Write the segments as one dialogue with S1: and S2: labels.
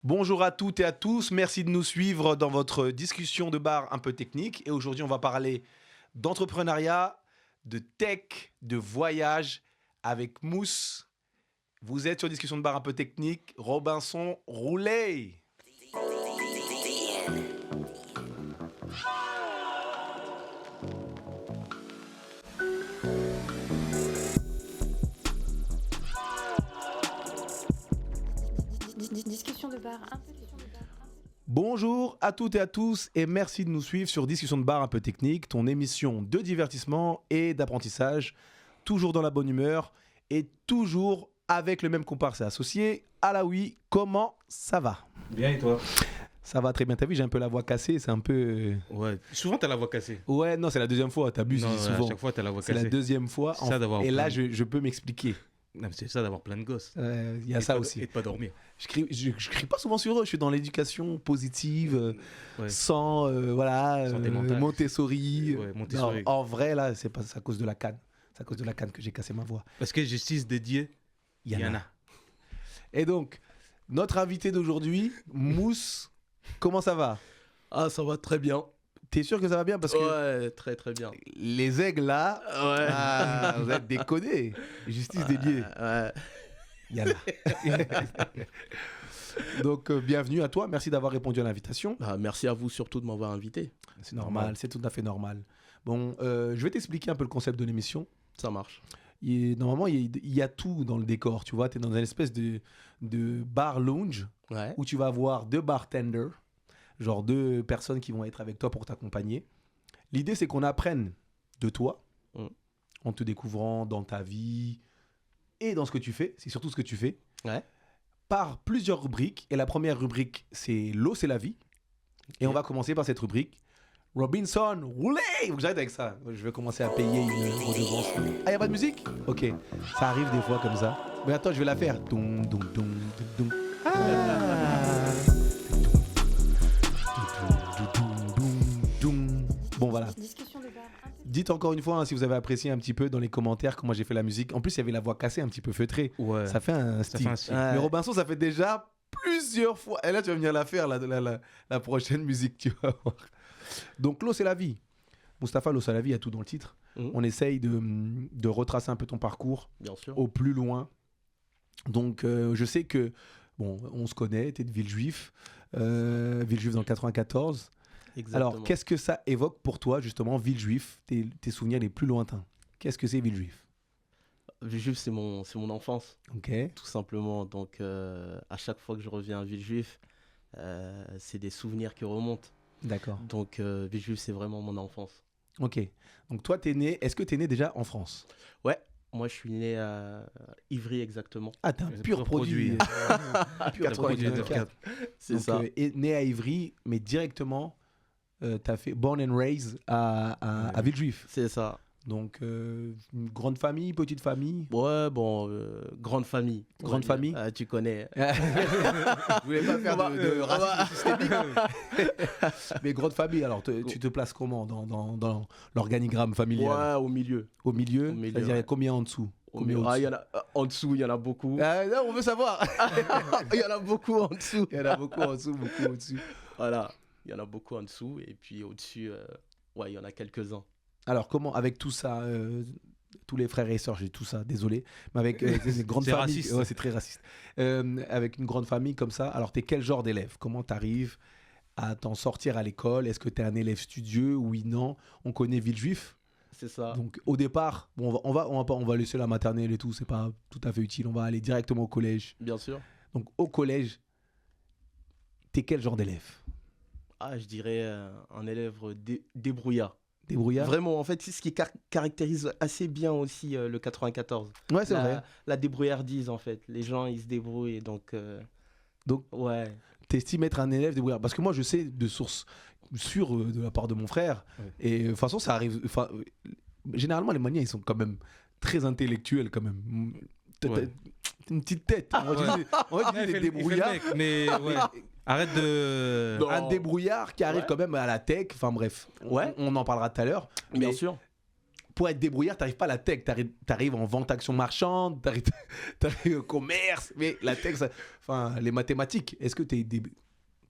S1: Bonjour à toutes et à tous, merci de nous suivre dans votre discussion de bar un peu technique. Et aujourd'hui, on va parler d'entrepreneuriat, de tech, de voyage avec Mousse. Vous êtes sur discussion de bar un peu technique. Robinson, roulez!
S2: Discussion de bar un peu.
S1: Bonjour à toutes et à tous et merci de nous suivre sur Discussion de bar un peu technique, ton émission de divertissement et d'apprentissage, toujours dans la bonne humeur et toujours avec le même comparse et associé. Alaoui, comment ça va?
S3: Bien et toi?
S1: Ça va très bien, t'as vu, j'ai un peu la voix cassée, c'est un peu...
S3: Ouais, souvent t'as la voix cassée.
S1: Ouais, non, c'est la deuxième fois, t'abuses,
S3: Non,
S1: je dis souvent.
S3: à chaque fois t'as la voix
S1: C'est
S3: cassée.
S1: la deuxième fois,
S3: C'est ça d'avoir
S1: et là
S3: plein
S1: je peux m'expliquer.
S3: Non, mais c'est ça d'avoir plein de gosses.
S1: Il y a ça aussi.
S3: Et de pas dormir.
S1: Je crie pas souvent sur eux, je suis dans l'éducation positive,
S3: Ouais.
S1: sans
S3: Santé mentale.
S1: Montessori.
S3: Ouais, Montessori.
S1: Non, en vrai, là, c'est à cause de la canne. C'est à cause de la canne que j'ai cassé ma voix.
S3: Parce que justice dédiée,
S1: Il y en a. Et donc, notre invité d'aujourd'hui, Mousse, comment ça va?
S4: Ah, ça va très bien.
S1: T'es sûr que ça va bien? Parce que
S4: Ouais, très très bien.
S1: les aigles, là,
S4: Ouais.
S1: vous êtes déconnés. Justice dédiée.
S4: Ouais.
S1: Il y en a. Donc, bienvenue à toi. Merci d'avoir répondu à l'invitation.
S4: Ah, merci à vous surtout de m'avoir invité.
S1: C'est normal, c'est tout à fait normal. Bon, je vais t'expliquer un peu le concept de l'émission.
S4: Ça marche.
S1: Normalement, il y a tout dans le décor. Tu vois, tu es dans une espèce de bar lounge
S4: Ouais.
S1: où tu vas avoir deux bartenders, genre deux personnes qui vont être avec toi pour t'accompagner. L'idée, c'est qu'on apprenne de toi,
S4: Mm.
S1: en te découvrant dans ta vie et dans ce que tu fais. C'est surtout ce que tu fais.
S4: Ouais.
S1: Par plusieurs rubriques. Et la première rubrique, c'est l'eau, c'est la vie. Et on va commencer par cette rubrique. Robinson, roulez! Faut que j'arrête avec ça. Je vais commencer à payer une redevance. Ah, y a pas de musique? Ok. Ça arrive des fois comme ça. Mais attends, je vais la faire. Doum, doum, doum, doum, doum. Ah. Doum, doum, doum. Bon, voilà.
S2: Discussion de bar un peu.
S1: Dites encore une fois hein, si vous avez apprécié un petit peu dans les commentaires comment j'ai fait la musique. En plus, il y avait la voix cassée, un petit peu feutrée.
S3: Ouais.
S1: Ça fait un
S3: Ça
S1: style.
S3: fait un style.
S1: Mais Robinson, ça fait déjà plusieurs fois. Et là, tu vas venir la faire, la prochaine musique, tu vas voir. Donc, l'eau, c'est la vie. Mustapha, l'eau, c'est la vie, il y a tout dans le titre.
S4: Mhm.
S1: On essaye de retracer un peu ton parcours
S4: Bien sûr.
S1: au plus loin. Donc, je sais que, bon, on se connaît, tu es de Villejuif. Villejuif dans le 94.
S4: Exactement.
S1: Alors, qu'est-ce que ça évoque pour toi, justement, Villejuif, tes souvenirs les plus lointains? Qu'est-ce que c'est Villejuif?
S4: Villejuif, c'est mon enfance,
S1: Ok.
S4: tout simplement. Donc, à chaque fois que je reviens à Villejuif, c'est des souvenirs qui remontent.
S1: D'accord.
S4: Donc, Villejuif, c'est vraiment mon enfance.
S1: Ok. Donc, toi, est-ce que tu es né déjà en France?
S4: Ouais. Moi, je suis né à Ivry, exactement.
S1: Ah, t'es un
S3: Le
S1: pur
S3: pur
S1: produit.
S3: produit.
S1: Pur produit de
S3: 94.
S4: C'est
S1: Donc,
S4: ça.
S1: né à Ivry, mais directement, tu as fait born and raised à Villejuif.
S4: C'est ça.
S1: Donc, une grande famille, petite famille.
S4: Ouais, bon, grande famille. on
S1: Grande
S4: va
S1: famille.
S4: dire. Tu connais.
S1: Je voulais pas faire de
S4: on va-
S1: racisme systémique. Mais grande famille, alors tu te places comment dans l'organigramme familial?
S4: Ouais, au milieu.
S1: Au milieu,
S4: Au milieu,
S1: c'est-à-dire
S4: ouais.
S1: combien en dessous? Combien
S4: Ah,
S1: au-dessus?
S4: il y en a, en dessous, il y en a beaucoup.
S1: Non, on veut savoir.
S4: Il y en a beaucoup en dessous.
S1: Il y en a beaucoup en dessous, beaucoup au-dessus.
S4: Voilà, il y en a beaucoup en dessous. Et puis au-dessus, ouais, il y en a quelques-uns.
S1: Alors, comment, avec tout ça, tous les frères et sœurs, j'ai tout ça, désolé, mais avec une grande
S3: C'est
S1: famille,
S3: raciste.
S1: ouais, c'est très raciste. Avec une grande famille comme ça, alors t'es quel genre d'élève? Comment t'arrives à t'en sortir à l'école? Est-ce que t'es un élève studieux? Oui, non. On connaît Villejuif.
S4: C'est ça.
S1: Donc, au départ, bon, on va laisser la maternelle et tout, c'est pas tout à fait utile. On va aller directement au collège.
S4: Bien sûr.
S1: Donc, au collège, t'es quel genre d'élève?
S4: Ah, je dirais un élève débrouillard.
S1: Débrouillard?
S4: Vraiment, en fait, c'est ce qui caractérise assez bien aussi le 94.
S1: Ouais, c'est vrai.
S4: La débrouillardise, en fait. Les gens, ils se débrouillent. Donc, ouais.
S1: T'estimes être un élève débrouillard? Parce que moi, je sais de sources sûres de la part de mon frère.
S3: Ouais.
S1: Et de toute façon, ça arrive. Généralement, les maniens, ils sont quand même très intellectuels, quand même. T'as
S3: Ouais.
S1: une petite tête. On va dire
S3: Ouais, il
S1: des
S3: fait le
S1: débrouillards.
S3: mec, mais ouais. Arrête de.
S4: Non.
S1: Un débrouillard qui arrive
S4: Ouais.
S1: quand même à la tech. Enfin bref,
S4: Ouais.
S1: on en parlera tout à l'heure.
S4: Bien
S1: Mais
S4: sûr.
S1: pour être débrouillard, t'arrives pas à la tech, t'arrives en vente action marchande, t'arrives au commerce, mais la tech, enfin, les mathématiques, est-ce que t'es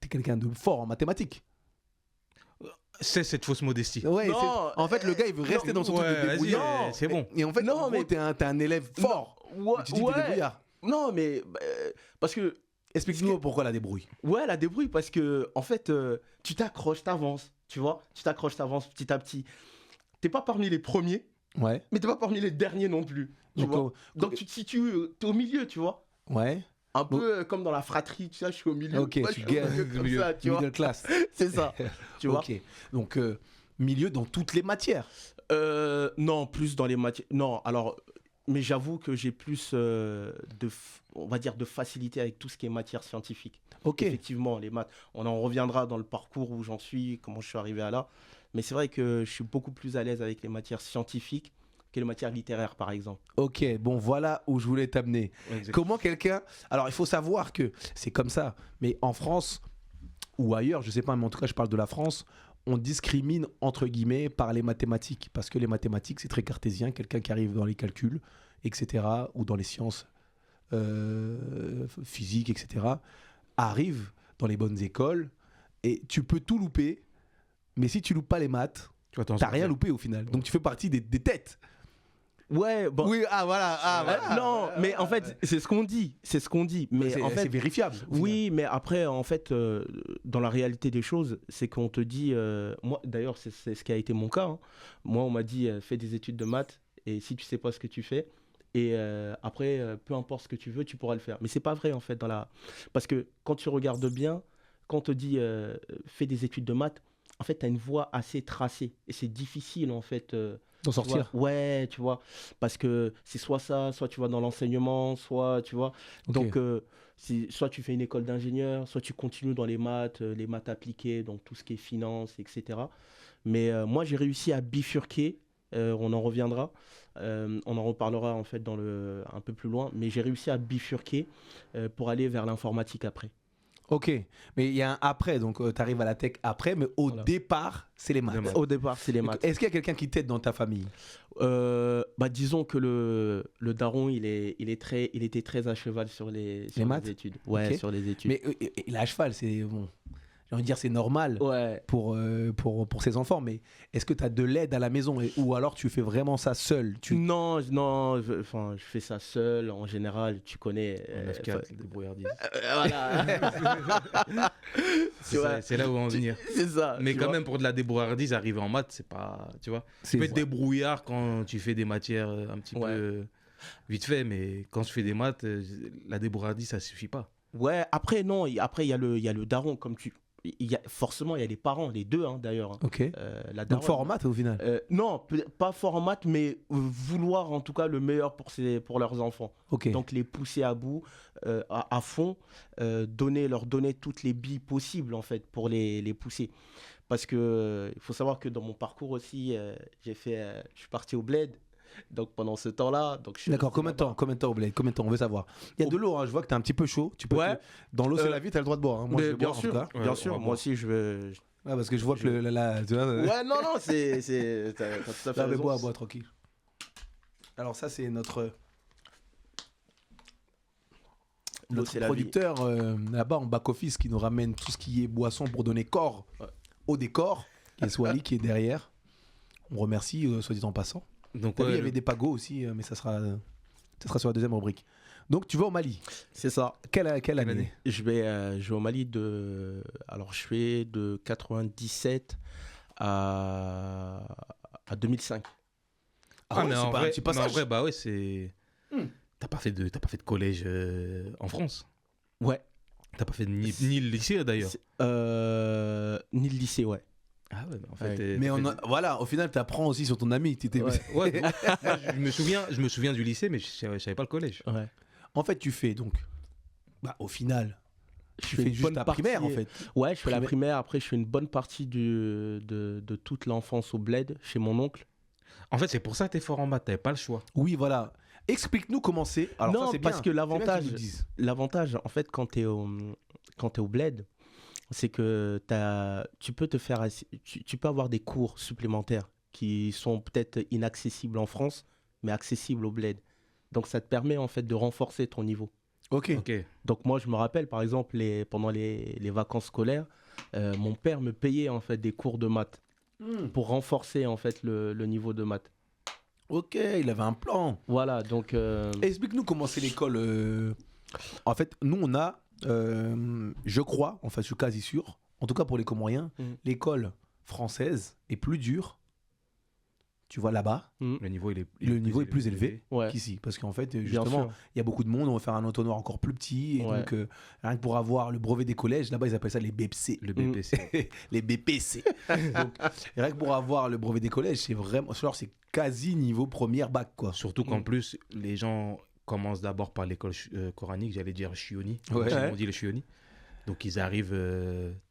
S1: quelqu'un de fort en mathématiques?
S3: C'est cette fausse modestie.
S1: Ouais,
S4: Non,
S1: en fait, le gars, il veut rester dans son truc de
S3: Ouais, vas-y,
S1: débrouillard.
S3: c'est bon.
S1: Et en fait,
S4: Non,
S1: en gros,
S4: mais-
S1: t'es un élève fort.
S4: Ouais,
S1: Mais tu dis que t'es débrouillard.
S4: Non, mais parce que
S1: Explique-nous pourquoi la débrouille.
S4: ouais, la débrouille parce que en fait, tu t'accroches, t'avances, tu vois, tu t'accroches, t'avances petit à petit. T'es pas parmi les premiers,
S1: Ouais.
S4: mais t'es pas parmi les derniers non plus. Tu
S1: Donc,
S4: vois. Donc tu te situes, t'es au milieu, tu vois.
S1: ouais.
S4: Un peu comme dans la fratrie, tu sais, je suis au milieu.
S1: Ok,
S4: Moi,
S1: tu
S4: je suis au
S1: gagnes
S4: milieu
S1: le
S4: comme
S1: milieu,
S4: ça, tu vois.
S1: middle class.
S4: C'est ça, tu vois.
S1: Ok. Donc, milieu dans toutes les matières.
S4: Non, plus dans les matières. Non, alors, mais j'avoue que j'ai plus on va dire, de facilité avec tout ce qui est matière scientifique.
S1: Ok.
S4: Effectivement, les maths. On en reviendra dans le parcours où j'en suis, comment je suis arrivé à là. Mais c'est vrai que je suis beaucoup plus à l'aise avec les matières scientifiques que les matières littéraires, par exemple.
S1: Ok, bon, voilà où je voulais t'amener. Comment quelqu'un... Alors, il faut savoir que c'est comme ça, mais en France ou ailleurs, je sais pas, mais en tout cas, je parle de la France, on discrimine, entre guillemets, par les mathématiques. Parce que les mathématiques, c'est très cartésien. Quelqu'un qui arrive dans les calculs, etc., ou dans les sciences physiques, etc., arrive dans les bonnes écoles et tu peux tout louper, mais si tu loupes pas les maths,
S3: Tu vas t'en
S1: t'as rien
S3: sortir.
S1: loupé au final. Donc, tu fais partie des têtes.
S4: Ouais, bon.
S1: Oui, ah voilà,
S4: Non, mais en fait, c'est ce qu'on dit. C'est ce qu'on dit. Mais
S1: c'est
S4: en fait,
S1: vérifiable. au final.
S4: oui, mais après, en fait, dans la réalité des choses, c'est qu'on te dit. Moi, d'ailleurs, c'est ce qui a été mon cas. Hein. Moi, on m'a dit fais des études de maths et si tu sais pas ce que tu fais, et après, peu importe ce que tu veux, tu pourras le faire. Mais c'est pas vrai en fait parce que quand tu regardes bien, quand on te dit fais des études de maths, en fait, tu as une voie assez tracée et c'est difficile en fait.
S1: D'en
S4: Tu
S1: sortir.
S4: vois, ouais, tu vois, parce que c'est soit ça, soit tu vas dans l'enseignement, soit tu vois.
S1: Ok.
S4: Donc, soit tu fais une école d'ingénieur, soit tu continues dans les maths appliquées, donc tout ce qui est finance, etc. Mais moi, j'ai réussi à bifurquer. On en reviendra, on en reparlera en fait un peu plus loin. Mais j'ai réussi à bifurquer pour aller vers l'informatique après.
S1: Ok, mais il y a un après, donc tu arrives à la tech après, mais au
S4: Voilà.
S1: départ, c'est les maths.
S3: Les maths.
S4: Au départ, c'est les maths.
S1: Est-ce qu'il y a quelqu'un qui t'aide dans ta famille?
S4: Disons que le daron, il était très à cheval sur les
S1: maths
S4: études. Ouais,
S1: Ok.
S4: sur les études.
S1: Mais il a à cheval, c'est bon. J'ai envie de dire c'est normal
S4: Ouais.
S1: pour ses enfants, mais est-ce que tu as de l'aide à la maison ou alors tu fais vraiment ça seul?
S4: Non, je fais ça seul. En général, tu connais.
S3: 9-4, débrouillardise.
S4: Voilà. Tu vois,
S3: C'est là où on va en venir.
S4: c'est ça.
S3: Mais
S4: tu
S3: quand
S4: vois.
S3: même, pour de la débrouillardise, arriver en maths, c'est pas. Tu vois,
S1: C'est-
S3: tu peux être débrouillard quand tu fais des matières un petit
S4: Ouais.
S3: peu vite fait, mais quand tu fais des maths, la débrouillardise, ça suffit pas.
S4: Ouais, après, non. Après, il y a le daron, comme tu. Forcément, il y a les parents, les deux, hein, d'ailleurs. Hein.
S1: Ok.
S4: La
S1: Donc
S4: daronne.
S1: fort en maths au final.
S4: Non, pas fort en maths, mais vouloir en tout cas le meilleur pour leurs enfants.
S1: Ok.
S4: Donc les pousser à bout, à fond, leur donner toutes les billes possibles en fait pour les pousser. Parce que il faut savoir que dans mon parcours aussi, je suis parti au bled. Donc pendant ce temps-là, donc je suis
S1: D'accord,
S4: resté
S1: combien de temps?
S4: là-bas.
S1: Combien de temps au bled? Combien de temps? On veut savoir. Il y a de l'eau, hein, je vois que t'es un petit peu chaud. Tu peux
S4: Ouais.
S1: Dans l'eau, c'est
S4: Euh,
S1: la vie, t'as le droit de boire. Hein. Moi,
S4: Mais
S1: je vais
S4: bien
S1: boire en
S4: sûr,
S1: tout cas.
S3: Ouais,
S4: bien
S3: on
S4: sûr.
S3: va
S4: Moi
S3: boire.
S4: aussi, je veux.
S1: Ouais, parce que je vois que tu vois.
S4: Ouais, non, t'as tout à fait
S1: Non, mais
S4: raison.
S1: bois, tranquille. Alors ça, c'est notre
S4: L'eau, c'est la vie.
S1: producteur là-bas en back-office qui nous ramène tout ce qui est boisson pour donner corps
S4: Ouais.
S1: au décor. Et Swally qui est derrière. On remercie, soit dit en passant.
S3: Donc,
S1: T'as vu, il y
S3: le-
S1: avait des pagots aussi, mais ça sera sur la deuxième rubrique. Donc tu vas au Mali.
S4: C'est ça.
S1: Quelle année?
S3: année
S4: Je vais au Mali alors je fais de 97 à 2005.
S3: Ah,
S1: ouais,
S3: mais
S1: c'est
S3: en
S1: pas un
S3: vrai,
S1: petit
S3: mais en
S1: passage.
S3: vrai, bah ouais, c'est.
S1: Hmm.
S3: T'as pas fait de collège en France.
S4: Ouais.
S3: T'as pas fait ni le lycée d'ailleurs.
S4: Ni le lycée, ouais.
S3: Ah ouais, en fait.
S4: Ouais.
S1: Mais voilà, au final, tu apprends aussi sur ton ami.
S4: Ouais.
S3: Ouais, moi, je me souviens du lycée, mais je savais pas le collège.
S4: Ouais.
S1: En fait, tu fais donc, au final, tu
S4: fais
S1: fais
S4: une
S1: juste
S4: bonne
S1: ta primaire en
S4: partie-
S1: fait.
S4: Ouais, je fais la
S1: Primaire.
S4: primaire. Après, je fais une bonne partie de toute l'enfance au bled chez mon oncle.
S3: En fait, c'est pour ça que t'es fort en maths, t'avais pas le choix.
S1: Oui, voilà. Explique-nous comment c'est. Alors,
S4: Non,
S1: ça, c'est
S4: parce
S1: bien.
S4: que
S1: C'est bien
S4: l'avantage-
S1: qu'ils nous disent.
S4: L'avantage, en fait, quand tu es au bled, c'est que tu peux avoir des cours supplémentaires qui sont peut-être inaccessibles en France, mais accessibles au bled. Donc ça te permet en fait de renforcer ton niveau.
S1: Ok.
S3: Ok.
S4: Donc moi je me rappelle par exemple pendant les vacances scolaires, mon père me payait en fait des cours de maths pour renforcer en fait le niveau de maths.
S1: Ok, il avait un plan.
S4: Voilà, donc
S1: Explique-nous comment c'est l'école. En fait, nous, on a, je crois, enfin, je suis quasi sûr, en tout cas pour les Comoriens, l'école française est plus dure, tu vois, là-bas.
S3: Le niveau,
S1: Le niveau est plus élevé
S4: ouais,
S1: qu'ici. Parce qu'en fait,
S4: bien
S1: justement,
S4: sûr.
S1: il y a beaucoup de monde, on va faire un entonnoir encore plus petit. Et
S4: Ouais.
S1: donc, rien que pour avoir le brevet des collèges, là-bas, ils appellent ça les BPC.
S3: Le BPC.
S1: Les BPC. Donc, rien que pour avoir le brevet des collèges, c'est vraiment, genre, c'est quasi niveau première bac, quoi.
S3: Surtout qu'en plus, les gens commencent d'abord par l'école coranique, j'allais dire chioni.
S1: Ouais.
S3: On dit le chioni. Donc ils arrivent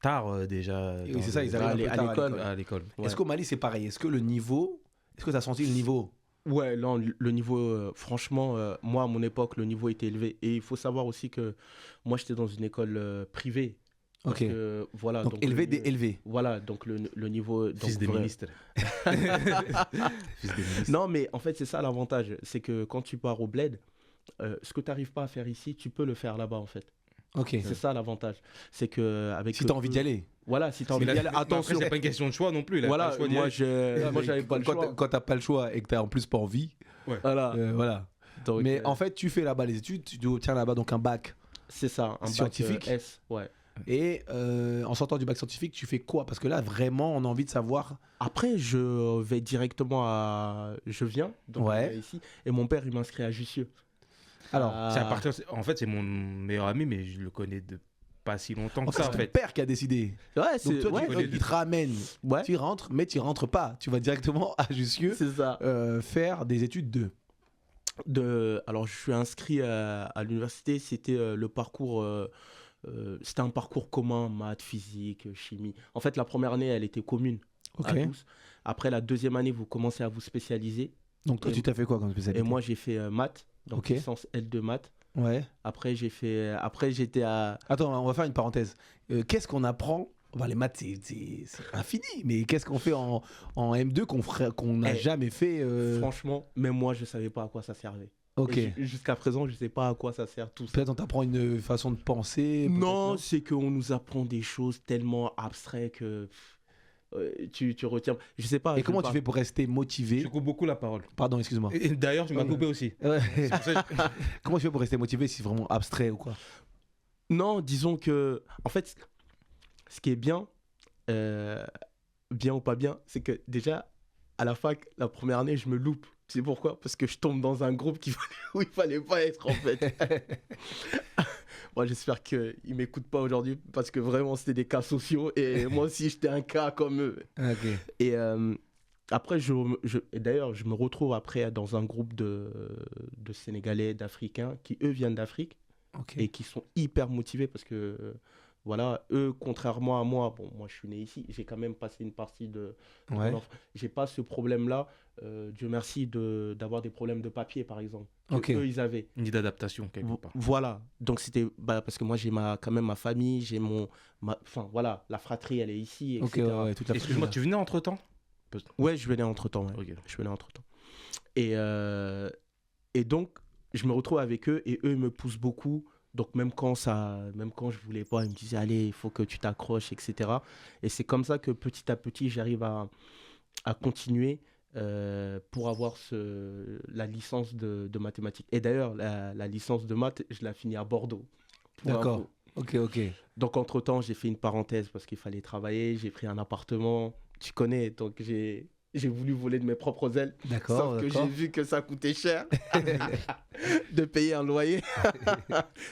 S3: tard déjà.
S1: Oui,
S3: dans
S1: c'est ça,
S3: le-
S1: ils arrivent un peu
S4: à
S1: tard
S4: l'école.
S3: à l'école.
S4: Ouais.
S1: Est-ce qu'au Mali, c'est pareil? Est-ce que le niveau, est-ce que tu as senti le niveau?
S4: Ouais, non, le niveau, franchement, moi, à mon époque, le niveau était élevé. Et il faut savoir aussi que moi, j'étais dans une école privée. Parce
S1: Ok.
S4: que, voilà,
S1: Donc, élevé, élevé.
S4: Voilà, donc le niveau... donc,
S3: Fils des
S4: vrai-
S3: ministres. Fils des ministres.
S4: Non, mais en fait, c'est ça l'avantage. C'est que quand tu pars au bled, ce que tu n'arrives pas à faire ici, tu peux le faire là-bas, en fait.
S1: Ok.
S4: C'est ça l'avantage. C'est que avec
S1: Si tu as envie d'y aller.
S4: Voilà, si tu as
S3: Mais
S4: envie
S3: là,
S4: d'y aller,
S3: mais après,
S4: attention.
S3: c'est pas une question de choix non plus. Il a pas
S4: Voilà,
S3: le choix d'y
S4: moi,
S3: aller.
S4: moi, j'avais pas le choix.
S1: Quand t'as pas le choix et que t'as en plus pas envie,
S4: Voilà.
S1: voilà.
S4: Donc,
S1: Mais en fait, tu fais là-bas les études, tu obtiens là-bas donc un bac.
S4: c'est ça, un
S1: scientifique.
S4: bac S, ouais.
S1: Et en sortant du bac scientifique, tu fais quoi? Parce que là, vraiment, on a envie de savoir.
S4: Après, je vais directement à... Je viens, donc
S1: Ouais.
S4: je viens ici, et mon père, il m'inscrit à Jussieu.
S1: Alors,
S3: C'est à partir- En fait, c'est mon meilleur ami, mais je le connais de pas si longtemps
S1: en
S3: que
S1: fait,
S3: ça.
S1: c'est
S3: En
S1: ton
S3: fait.
S1: père qui a décidé.
S4: Ouais,
S1: Donc
S4: c'est
S1: toi,
S4: ouais,
S3: connais
S1: il te ramène.
S4: ouais,
S1: Tu rentres, mais tu rentres pas. Tu vas directement à Jussieu
S4: c'est ça.
S1: faire des études
S4: Alors, je suis inscrit à l'université, c'était le parcours... c'était un parcours commun, maths, physique, chimie. En fait, la première année, elle était commune à
S1: Ok.
S4: tous. Après, la deuxième année, vous commencez à vous spécialiser.
S1: Donc toi,
S4: Et-
S1: tu t'as fait quoi comme spécialité?
S4: Et moi, j'ai fait maths, donc
S1: Ok.
S4: licence L2 maths.
S1: Ouais.
S4: Après, j'étais à...
S1: Attends, on va faire une parenthèse. Qu'est-ce qu'on apprend? Bah, les maths, c'est infini. Mais qu'est-ce qu'on fait en M2 qu'on n'a
S4: Eh,
S1: jamais fait
S4: Franchement, même moi, je savais pas à quoi ça servait.
S1: Ok.
S4: Et jusqu'à présent, je sais pas à quoi ça sert tout ça.
S1: Peut-être on t'apprend une façon de penser. peut-être,
S4: Non, c'est qu'on nous apprend des choses tellement abstraites que tu retiens. Je sais pas.
S1: Et comment tu fais pour rester motivé?
S3: Je coupe beaucoup la parole.
S1: Pardon, excuse-moi.
S3: Et d'ailleurs, tu m'as coupé aussi.
S1: Ouais.
S3: C'est pour ça que-
S1: Comment tu fais pour rester motivé si c'est vraiment abstrait ou quoi?
S4: Non, disons que. En fait, ce qui est bien, bien ou pas bien, c'est que déjà, à la fac, la première année, je me loupe. Tu sais pourquoi? Parce que je tombe dans un groupe où il fallait pas être, en fait. Moi, j'espère qu'ils ne m'écoutent pas aujourd'hui parce que vraiment, c'était des cas sociaux et moi aussi, j'étais un cas comme eux.
S1: Ok.
S4: Et après, et d'ailleurs, je me retrouve après dans un groupe de Sénégalais, d'Africains qui, eux, viennent d'Afrique
S1: Ok.
S4: et qui sont hyper motivés parce que, voilà, eux, contrairement à moi, bon, moi, je suis né ici, j'ai quand même passé une partie de
S1: Ouais.
S4: mon enfance. J'ai pas ce problème-là, Dieu merci, d'avoir des problèmes de papier, par exemple, que
S1: Ok.
S4: eux, ils avaient.
S3: Ni d'adaptation, quelque part.
S4: Voilà, donc c'était parce que moi j'ai quand même ma famille, j'ai enfin voilà, la fratrie elle est ici, etc.
S1: Ok, ouais, tout à fait.
S3: Excuse-moi, tu venais entre temps?
S4: Ouais, je venais entre temps.
S3: Ok.
S4: Je venais entre temps. Et donc je me retrouve avec eux et eux ils me poussent beaucoup. Donc même quand je voulais pas, ils me disaient allez, il faut que tu t'accroches, etc. Et c'est comme ça que petit à petit j'arrive à continuer. Pour avoir la licence de mathématiques. Et d'ailleurs, la licence de maths, je l'ai finie à Bordeaux. pour
S1: D'accord.
S4: info.
S1: Ok, ok.
S4: Donc, entre-temps, j'ai fait une parenthèse parce qu'il fallait travailler. J'ai pris un appartement. Tu connais, donc j'ai voulu voler de mes propres ailes.
S1: D'accord.
S4: Sauf que
S1: d'accord.
S4: j'ai vu que ça coûtait cher de payer un loyer.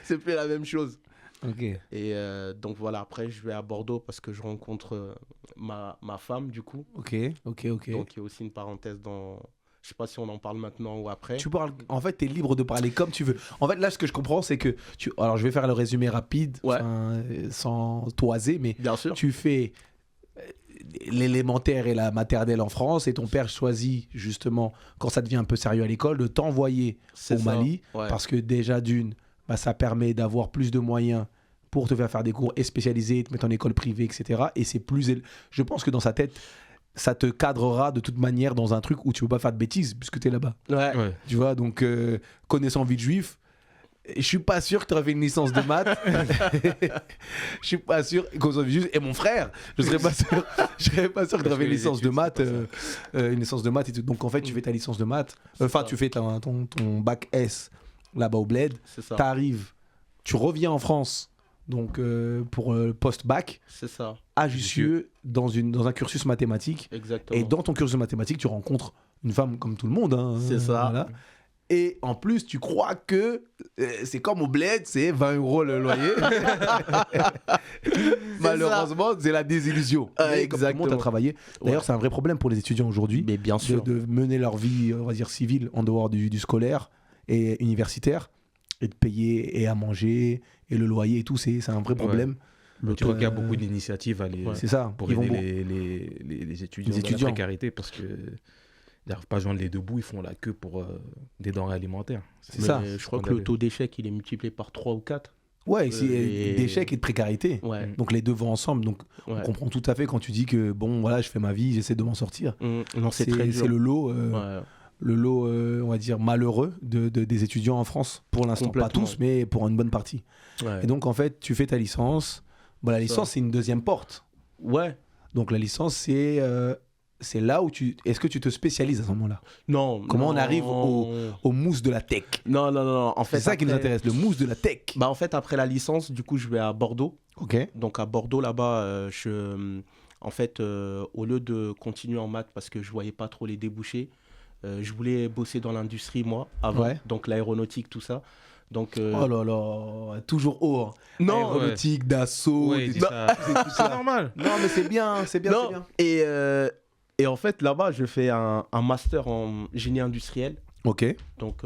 S4: C'est plus la même chose.
S1: Ok.
S4: Et donc voilà, après, je vais à Bordeaux parce que je rencontre ma femme, du coup.
S1: Ok, ok, ok.
S4: Donc, il y a aussi une parenthèse dans... Je sais pas si on en parle maintenant ou après.
S1: Tu parles, en fait, tu es libre de parler comme tu veux. En fait, là, ce que je comprends, c'est que alors, je vais faire le résumé rapide,
S4: Ouais.
S1: sans toiser, mais
S4: Bien sûr.
S1: tu fais l'élémentaire et la maternelle en France, et ton père choisit justement, quand ça devient un peu sérieux à l'école, de t'envoyer
S4: C'est
S1: au
S4: ça.
S1: Mali,
S4: Ouais.
S1: parce que déjà d'une, bah, ça permet d'avoir plus de moyens pour te faire des cours et spécialisés, te mettre en école privée, etc. Et c'est plus... Je pense que dans sa tête, ça te cadrera de toute manière dans un truc où tu peux pas faire de bêtises puisque tu es là-bas.
S4: Ouais.
S3: Ouais.
S1: Tu vois, donc connaissant vie de juif, je suis pas sûr que tu aurais fait une licence de maths. Je suis pas sûr. Connaissant vie de juif, et mon frère, je serais pas sûr. Je serais pas sûr que tu aurais fait une
S3: Les
S1: licence de
S3: études,
S1: maths.
S3: c'est pas
S1: Une licence de maths et tout. Donc en fait, tu fais ta licence de maths. Enfin,
S4: ça.
S1: tu fais ton bac S là-bas au bled.
S4: C'est ça.
S1: T'arrives, tu reviens en France. Donc pour post-bac,
S4: C'est ça.
S1: à Jussieu, dans un cursus mathématique.
S4: Exactement.
S1: Et dans ton cursus mathématique, tu rencontres une femme comme tout le monde. Hein,
S4: C'est ça.
S1: voilà. Et en plus, tu crois que c'est comme au bled, c'est 20 € le loyer. Malheureusement, c'est la désillusion. Et comme tout le monde a
S4: Exactement.
S1: travaillé. D'ailleurs,
S4: Ouais.
S1: c'est un vrai problème pour les étudiants aujourd'hui
S4: Mais bien sûr.
S1: de mener leur vie, on va dire, civile en dehors du scolaire et universitaire et de payer et à manger et le loyer et tout. C'est un vrai problème.
S3: Tu vois qu'il y a beaucoup d'initiatives à
S4: Ouais.
S1: C'est ça.
S3: pour
S1: Ils vont
S3: aider les étudiants
S1: Les
S3: dans
S1: étudiants.
S3: la précarité parce que n'arrivent pas à joindre les deux bouts, ils font la queue pour des denrées alimentaires.
S1: C'est ça.
S4: Je crois que
S3: Scandaleux.
S4: le taux d'échec, il est multiplié par 3 ou 4.
S1: Ouais, c'est
S4: Et-
S1: d'échec et de précarité.
S4: Ouais.
S1: Donc les deux vont ensemble. Donc
S4: ouais.
S1: on comprend tout à fait quand tu dis que bon, voilà, je fais ma vie, j'essaie de m'en sortir.
S4: Non, c'est très dur.
S1: C'est
S4: Ouais.
S1: le lot, on va dire, malheureux des étudiants en France, pour l'instant. Pas
S4: Complètement.
S1: tous, mais pour une bonne partie.
S4: Ouais.
S1: Et donc, en fait, tu fais ta licence. Bon, la
S4: Ça.
S1: licence, c'est une deuxième porte.
S4: Ouais.
S1: Donc, la licence, c'est là où tu... Est-ce que tu te spécialises à ce moment-là?
S4: Non.
S1: Comment on
S4: non.
S1: arrive au mousse de la tech?
S4: Non, non, non. En fait,
S1: C'est ça qui nous
S4: après-
S1: intéresse, le mousse de la tech.
S4: Bah, en fait, après la licence, du coup, je vais à Bordeaux.
S1: Ok.
S4: Donc, à Bordeaux, là-bas, en fait, au lieu de continuer en maths parce que je voyais pas trop les débouchés, je voulais bosser dans l'industrie, moi, avant.
S1: Ouais.
S4: Donc, l'aéronautique, tout ça. Donc,
S1: Oh là là, toujours haut. Hein.
S4: non,
S1: Aéronautique, d'assaut,
S3: Ouais, il dit
S1: tout
S3: ça.
S1: tout
S3: C'est
S1: ça.
S3: normal.
S1: Non, mais c'est bien, c'est bien,
S4: non.
S1: c'est bien.
S4: Et en fait, là-bas, je fais un master en génie industriel.
S1: Ok.
S4: Donc,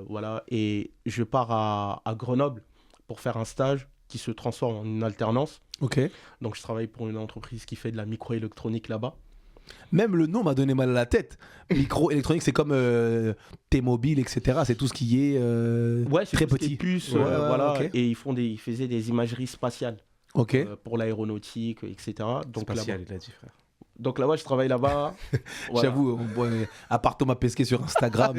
S4: voilà. Et je pars à Grenoble pour faire un stage qui se transforme en une alternance.
S1: Ok.
S4: Donc, je travaille pour une entreprise qui fait de la microélectronique là-bas.
S1: Même le nom m'a donné mal à la tête. Micro-électronique, c'est comme T-Mobile, etc. C'est tout ce qui est
S4: Ouais, c'est
S1: très
S4: tout ce qui est
S1: petit.
S4: puces,
S1: Ouais, ouais,
S4: voilà.
S1: ok.
S4: Et ils faisaient des imageries spatiales
S1: Ok.
S4: pour l'aéronautique, etc. Donc,
S3: Spatial,
S4: là-bas,
S3: il a dit, frère.
S4: donc là-bas, je travaille là-bas. Voilà.
S1: J'avoue, à part Thomas Pesquet sur Instagram.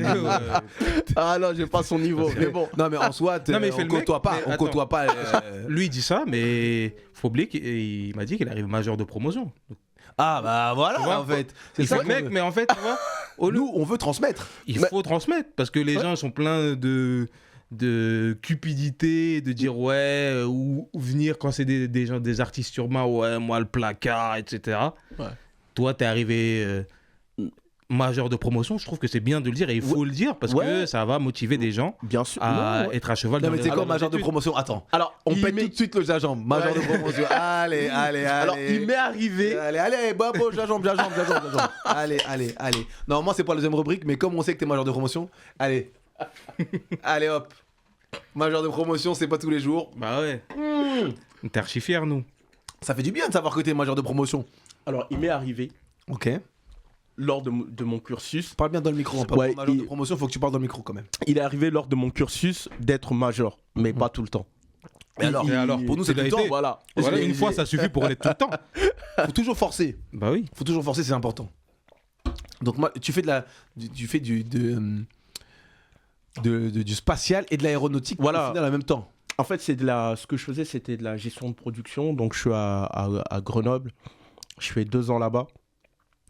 S4: Ah non, j'ai pas son niveau. Mais bon.
S1: Non, mais en soi,
S3: Non, mais il fait
S1: on
S3: le mec,
S1: côtoie pas.
S3: mais
S1: On
S3: attends.
S1: côtoie pas.
S3: Lui, il dit ça, mais faut oublier qu'il m'a dit qu'il arrive majeur de promotion.
S1: Ah, bah voilà,
S3: Tu vois,
S1: en fait. C'est
S3: Il
S1: ça
S3: fait
S1: qu'on
S3: le mec,
S1: veut.
S3: mais en fait, tu vois,
S1: Nous, on veut transmettre.
S3: il
S4: Mais-
S3: faut transmettre parce que les gens sont pleins de cupidité, de dire ouais, ou venir quand c'est des gens, des artistes urbains, ouais, moi le placard, etc.
S4: Ouais.
S3: Toi, t'es arrivé majeur de promotion, je trouve que c'est bien de le dire et il faut le dire parce que
S4: Ouais.
S3: ça va motiver des gens
S4: Bien sûr.
S3: à
S4: Non, ouais.
S3: être à cheval
S1: Non,
S3: dans
S1: mais
S3: les
S1: c'est quoi
S3: dans leurs
S1: major de
S3: études.
S1: promotion? Attends.
S4: Alors,
S1: On
S4: il
S1: pète
S4: m'est-
S1: tout de suite le gingembre. Major
S4: Ouais.
S1: de promotion. Allez, allez, allez.
S4: Alors, il m'est arrivé.
S1: Allez, babo, gingembre. Allez. Non, moi, c'est pas la deuxième rubrique, mais comme on sait que t'es major de promotion, allez. Allez, hop. Major de promotion, c'est pas tous les jours.
S3: Bah ouais. T'es archi fier, nous.
S1: Ça fait du bien de savoir que t'es major de promotion.
S4: Alors, il m'est arrivé
S1: Ok.
S4: lors de mon cursus.
S1: Parle bien dans le micro. Pas
S4: Ouais,
S1: major de promotion, faut que tu parles dans le micro quand même.
S4: Il est arrivé lors de mon cursus d'être major, mais pas tout le temps.
S1: Mais alors, pour nous, c'est tout le temps.
S4: Voilà.
S3: Voilà,
S4: J'ai-
S3: une fois,
S4: j'ai-
S3: ça suffit pour être tout le temps.
S1: Faut toujours forcer.
S3: Bah oui.
S1: Faut toujours forcer, c'est important. Donc, moi, tu fais du spatial et de l'aéronautique
S4: Voilà.
S1: au final en même temps.
S4: En fait, ce que je faisais, c'était de la gestion de production. Donc, je suis à Grenoble. Je fais 2 ans là-bas,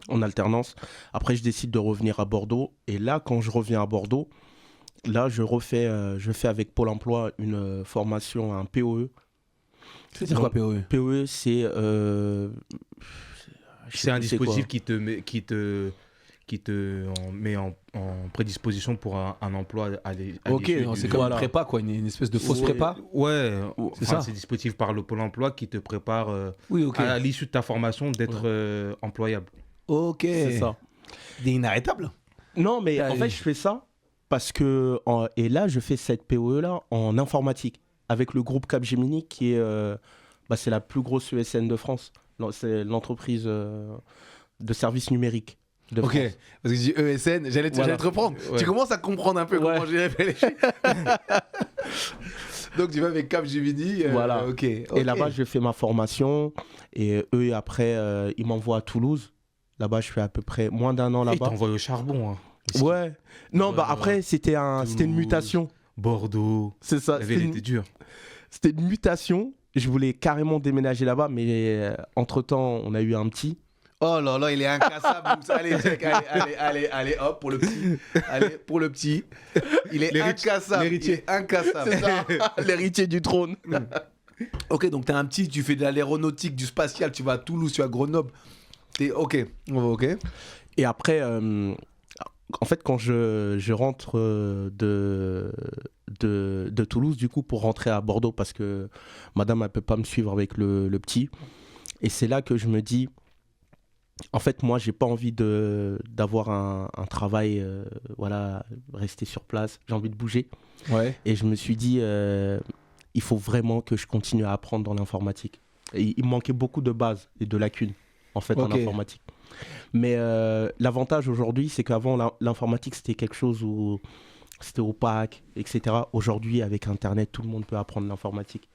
S4: en alternance. Après, je décide de revenir à Bordeaux. Et là, quand je reviens à Bordeaux, là, je fais avec Pôle emploi une formation, un POE.
S1: C'est-à-dire quoi, POE?
S4: POE, c'est...
S3: C'est un dispositif qui te met en prédisposition pour un emploi à
S1: Ok,
S3: l'issue
S1: non, c'est
S3: du-
S1: comme
S4: Voilà.
S1: une prépa, quoi, une espèce de fausse
S4: Ouais.
S1: prépa.
S3: Ouais,
S1: C'est
S3: enfin,
S1: ça.
S3: c'est un dispositif par le Pôle emploi qui te prépare
S1: Oui, ok.
S3: à l'issue de ta formation d'être employable.
S1: Ok.
S4: C'est ça.
S1: Des inarrêtables.
S4: Non, mais
S1: Allez.
S4: en fait, je fais ça parce que... et là, je fais cette POE-là en informatique avec le groupe Capgemini qui est... c'est la plus grosse ESN de France. Non, c'est l'entreprise de services numériques de
S1: Ok.
S4: France.
S1: Parce que je dis ESN, j'allais
S4: Voilà.
S1: te reprendre.
S3: Ouais.
S1: Tu commences à comprendre un peu
S4: Ouais.
S1: comment j'ai réfléchi. Donc tu vas avec Capgemini.
S4: Voilà.
S1: Ok.
S4: Et là-bas, je fais ma formation et eux, après, ils m'envoient à Toulouse. Là-bas, je fais à peu près moins d'1 an
S3: Il
S4: là-bas.
S3: t'envoie au charbon. Hein.
S4: Ouais. Non, bah
S3: Ouais,
S4: après, c'était une
S3: Toulouse.
S4: mutation.
S3: Bordeaux.
S4: C'est ça.
S3: La ville était dure.
S4: C'était une mutation. Je voulais carrément déménager là-bas, mais entre-temps, on a eu un petit.
S1: Oh là là, il est incassable. Moussa. Allez, check, allez, hop, pour le petit. Allez, pour le petit. Il est incassable.
S3: l'héritier.
S1: Il est incassable.
S4: C'est ça, l'héritier du trône.
S1: Ok, donc t'es un petit, tu fais de l'aéronautique, du spatial, tu vas à Toulouse, tu vas à Grenoble. Ok, ok.
S4: Et après, en fait, quand je rentre de Toulouse, du coup, pour rentrer à Bordeaux, parce que madame, elle peut pas me suivre avec le petit. Et c'est là que je me dis, en fait, moi, j'ai pas envie d'avoir un travail, voilà, rester sur place. J'ai envie de bouger.
S1: Ouais.
S4: Et je me suis dit, il faut vraiment que je continue à apprendre dans l'informatique. Et il me manquait beaucoup de bases et de lacunes, en fait, en
S1: Ok.
S4: informatique. Mais l'avantage aujourd'hui, c'est qu'avant, l'informatique, c'était quelque chose où c'était opaque, etc. Aujourd'hui, avec Internet, tout le monde peut apprendre l'informatique.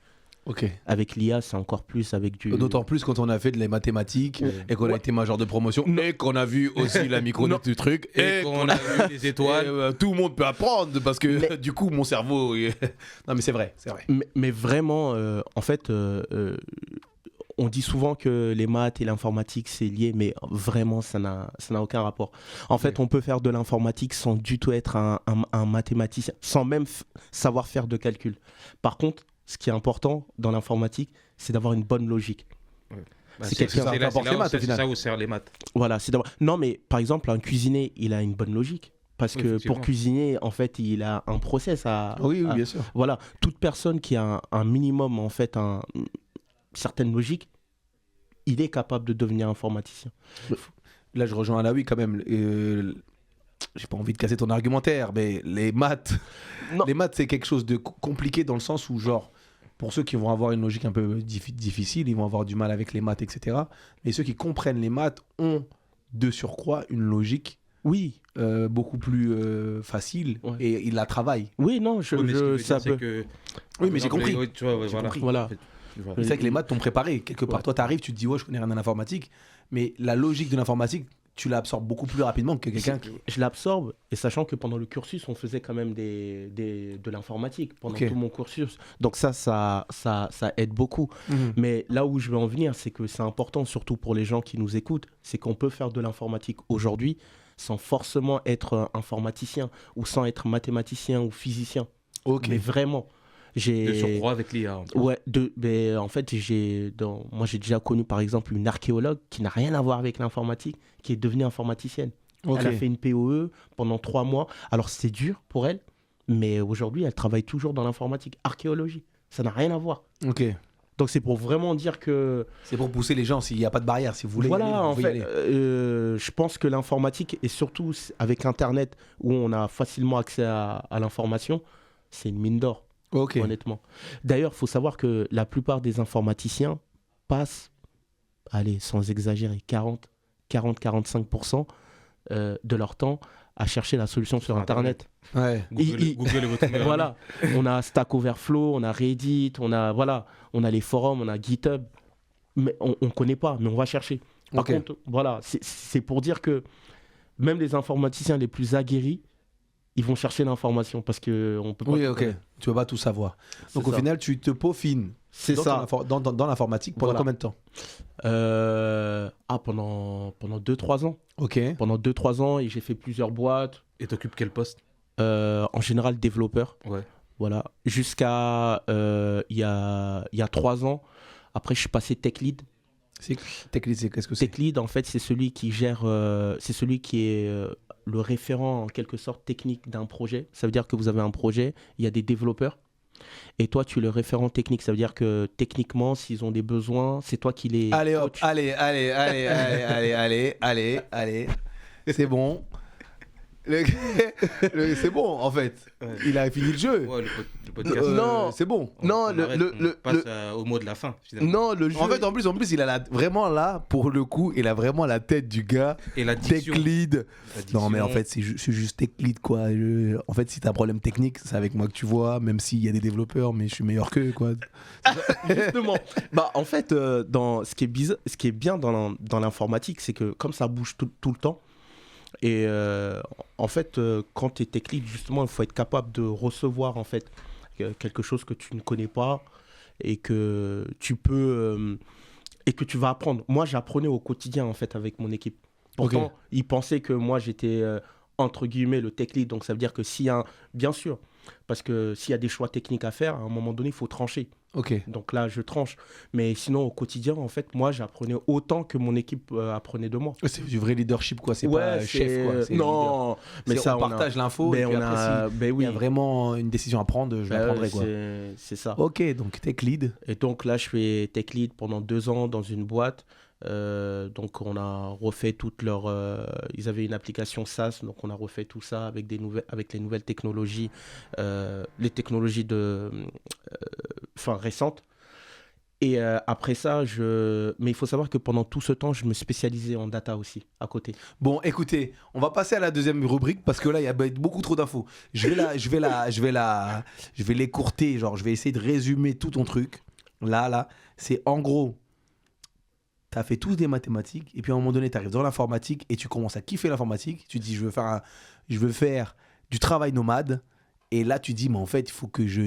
S1: Ok.
S4: Avec l'IA, c'est encore plus avec du...
S1: D'autant plus quand on a fait de les mathématiques et qu'on a
S4: Ouais.
S1: été major de promotion et qu'on a vu aussi la micro
S4: Non.
S1: du truc
S3: Et qu'on a vu les étoiles.
S1: tout le monde peut apprendre parce que
S4: Mais-
S1: du coup mon cerveau non mais c'est vrai.
S4: Mais vraiment, en fait, on dit souvent que les maths et l'informatique, c'est lié, mais vraiment, ça n'a aucun rapport. En fait, on peut faire de l'informatique sans du tout être un mathématicien, sans même savoir faire de calcul. Par contre, ce qui est important dans l'informatique, c'est d'avoir une bonne logique.
S3: Bah,
S4: C'est quelqu'un-
S3: là-
S1: apporte les maths, au
S3: c'est
S1: final.
S3: ça où sert les maths.
S4: Voilà, c'est d'avoir... Non, mais par exemple, un cuisinier, il a une bonne logique. Parce
S3: Oui,
S4: que
S3: effectivement.
S4: pour cuisiner, en fait, il a un process à...
S1: Oui,
S4: à-
S1: bien sûr.
S4: Voilà, toute personne qui a un minimum, en fait, une certaine logique, il est capable de devenir informaticien.
S1: Là je rejoins Alaoui quand même. J'ai pas envie de casser ton argumentaire, mais les maths,
S4: Non.
S1: les maths c'est quelque chose de compliqué dans le sens où genre pour ceux qui vont avoir une logique un peu difficile, ils vont avoir du mal avec les maths, etc. Mais ceux qui comprennent les maths ont de surcroît une logique
S4: Oui,
S1: beaucoup plus facile
S4: Ouais.
S1: et ils la travaillent.
S4: oui, non,
S3: Oui, mais ce qu'il veut dire,
S4: ça
S3: c'est
S4: peut...
S3: que.
S1: Oui, mais j'ai
S3: par exemple,
S1: compris.
S3: tu vois, ouais,
S1: J'ai
S3: voilà.
S1: compris.
S4: Voilà.
S3: En fait, tu vois.
S1: C'est vrai que les maths t'ont préparé. Quelque part,
S4: Ouais.
S1: toi, t'arrives, tu te dis, ouais, je connais rien en informatique. Mais la logique de l'informatique, tu l'absorbes beaucoup plus rapidement que quelqu'un qui.
S4: Je l'absorbe, et sachant que pendant le cursus, on faisait quand même de l'informatique pendant
S1: Ok.
S4: tout mon cursus. Donc ça aide beaucoup. Mais là où je veux en venir, c'est que c'est important, surtout pour les gens qui nous écoutent, c'est qu'on peut faire de l'informatique aujourd'hui sans forcément être informaticien ou sans être mathématicien ou physicien.
S1: Ok.
S4: Mais vraiment, j'ai...
S3: De surcroît avec l'IA. en plus.
S4: Ouais, mais en fait, moi j'ai déjà connu par exemple une archéologue qui n'a rien à voir avec l'informatique, qui est devenue informaticienne.
S1: Ok.
S4: Elle a fait une POE pendant 3 mois. Alors c'est dur pour elle, mais aujourd'hui elle travaille toujours dans l'informatique, archéologie. Ça n'a rien à voir.
S1: Ok.
S4: Donc c'est pour vraiment dire que
S1: C'est pour pousser les gens s'il n'y a pas de barrière. Si vous voulez. y
S4: voilà,
S1: aller, vous
S4: en
S1: pouvez y
S4: fait,
S1: aller.
S4: je pense que l'informatique, et surtout avec Internet, où on a facilement accès à l'information, c'est une mine d'or,
S1: Ok.
S4: honnêtement. D'ailleurs, il faut savoir que la plupart des informaticiens passent, allez, sans exagérer, 40-45% de leur temps à chercher la solution sur Internet.
S1: Ouais.
S3: Google est votre meilleur ami.
S4: Voilà, on a Stack Overflow, on a Reddit, on a les forums, on a GitHub, mais on ne connaît pas, mais on va chercher. Par
S1: Ok.
S4: contre, voilà, c'est pour dire que même les informaticiens les plus aguerris, ils vont chercher l'information parce qu'on peut pas.
S1: Oui,
S4: tout
S1: ok.
S4: connaître.
S1: Tu vas pas tout savoir.
S4: C'est
S1: Donc au
S4: ça.
S1: final, tu te peaufines
S4: C'est
S1: dans,
S4: ça.
S1: dans l'informatique pendant
S4: Voilà.
S1: combien de temps?
S4: Pendant 2-3 ans.
S1: Ok.
S4: Pendant 2-3 ans, et j'ai fait plusieurs boîtes.
S3: Et t'occupes quel poste?
S4: En général, développeur.
S3: Ouais.
S4: Voilà. Jusqu'à il y a 3 ans. Après, je suis passé tech lead.
S1: Tech lead, qu'est-ce que c'est?
S4: Tech lead, en fait, c'est celui qui gère, c'est celui qui est le référent en quelque sorte technique d'un projet. Ça veut dire que vous avez un projet, il y a des développeurs, et toi, tu es le référent technique. Ça veut dire que techniquement, s'ils ont des besoins, c'est toi qui les
S1: Allez hop,
S4: coach.
S1: allez. C'est bon. C'est bon, en fait. Il a fini le jeu.
S3: Ouais, le podcast.
S4: Non.
S1: C'est bon.
S4: Non,
S3: on arrête, on passe au mot de la fin. Finalement.
S4: Non, le jeu.
S1: En fait, en plus, il a vraiment là, pour le coup, il a vraiment la tête du gars.
S3: Et la
S1: Tech
S3: diction.
S1: lead.
S3: La diction.
S1: Non, mais en fait, c'est juste tech lead, quoi. En fait, si t'as un problème technique, c'est avec moi que tu vois, même s'il y a des développeurs, mais je suis meilleur qu'eux, quoi.
S4: Justement. Bah, en fait, ce qui est bien dans l'informatique, c'est que comme ça bouge tout le temps, et en fait, quand tu es tech lead, justement, il faut être capable de recevoir en fait quelque chose que tu ne connais pas et que tu peux et que tu vas apprendre. Moi, j'apprenais au quotidien en fait avec mon équipe. Pourtant,
S1: Ok.
S4: ils pensaient que moi j'étais entre guillemets le tech lead, donc ça veut dire que s'il y a bien sûr, parce que s'il y a des choix techniques à faire, à un moment donné, il faut trancher.
S1: Ok.
S4: Donc là, je tranche. Mais sinon, au quotidien, en fait, moi, j'apprenais autant que mon équipe apprenait de moi.
S1: C'est du vrai leadership, quoi. C'est pas chef, quoi. C'est leader.
S4: Non, mais ça,
S1: on partage l'info.
S4: Ben,
S1: Et puis
S4: on
S1: après,
S4: a...
S1: si
S4: ben
S1: il
S4: oui.
S1: y a vraiment une décision à prendre, je la
S4: Ben
S1: prendrai,
S4: ouais,
S1: quoi.
S4: c'est ça.
S1: Ok, donc tech lead.
S4: Et donc là, je fais tech lead pendant 2 ans dans une boîte. Donc on a refait toute leur... ils avaient une application SaaS, donc on a refait tout ça avec les nouvelles technologies, les technologies récentes. Et après ça, mais il faut savoir que pendant tout ce temps, je me spécialisais en data aussi, à côté.
S1: Bon, écoutez, on va passer à la deuxième rubrique parce que là, il y a beaucoup trop d'infos. Je vais l'écourter, genre, je vais essayer de résumer tout ton truc. Là, c'est en gros, tu as fait tous des mathématiques et puis à un moment donné, tu arrives dans l'informatique et tu commences à kiffer l'informatique. Tu te dis, je veux faire du travail nomade. Et là, tu dis, mais en fait, il faut que je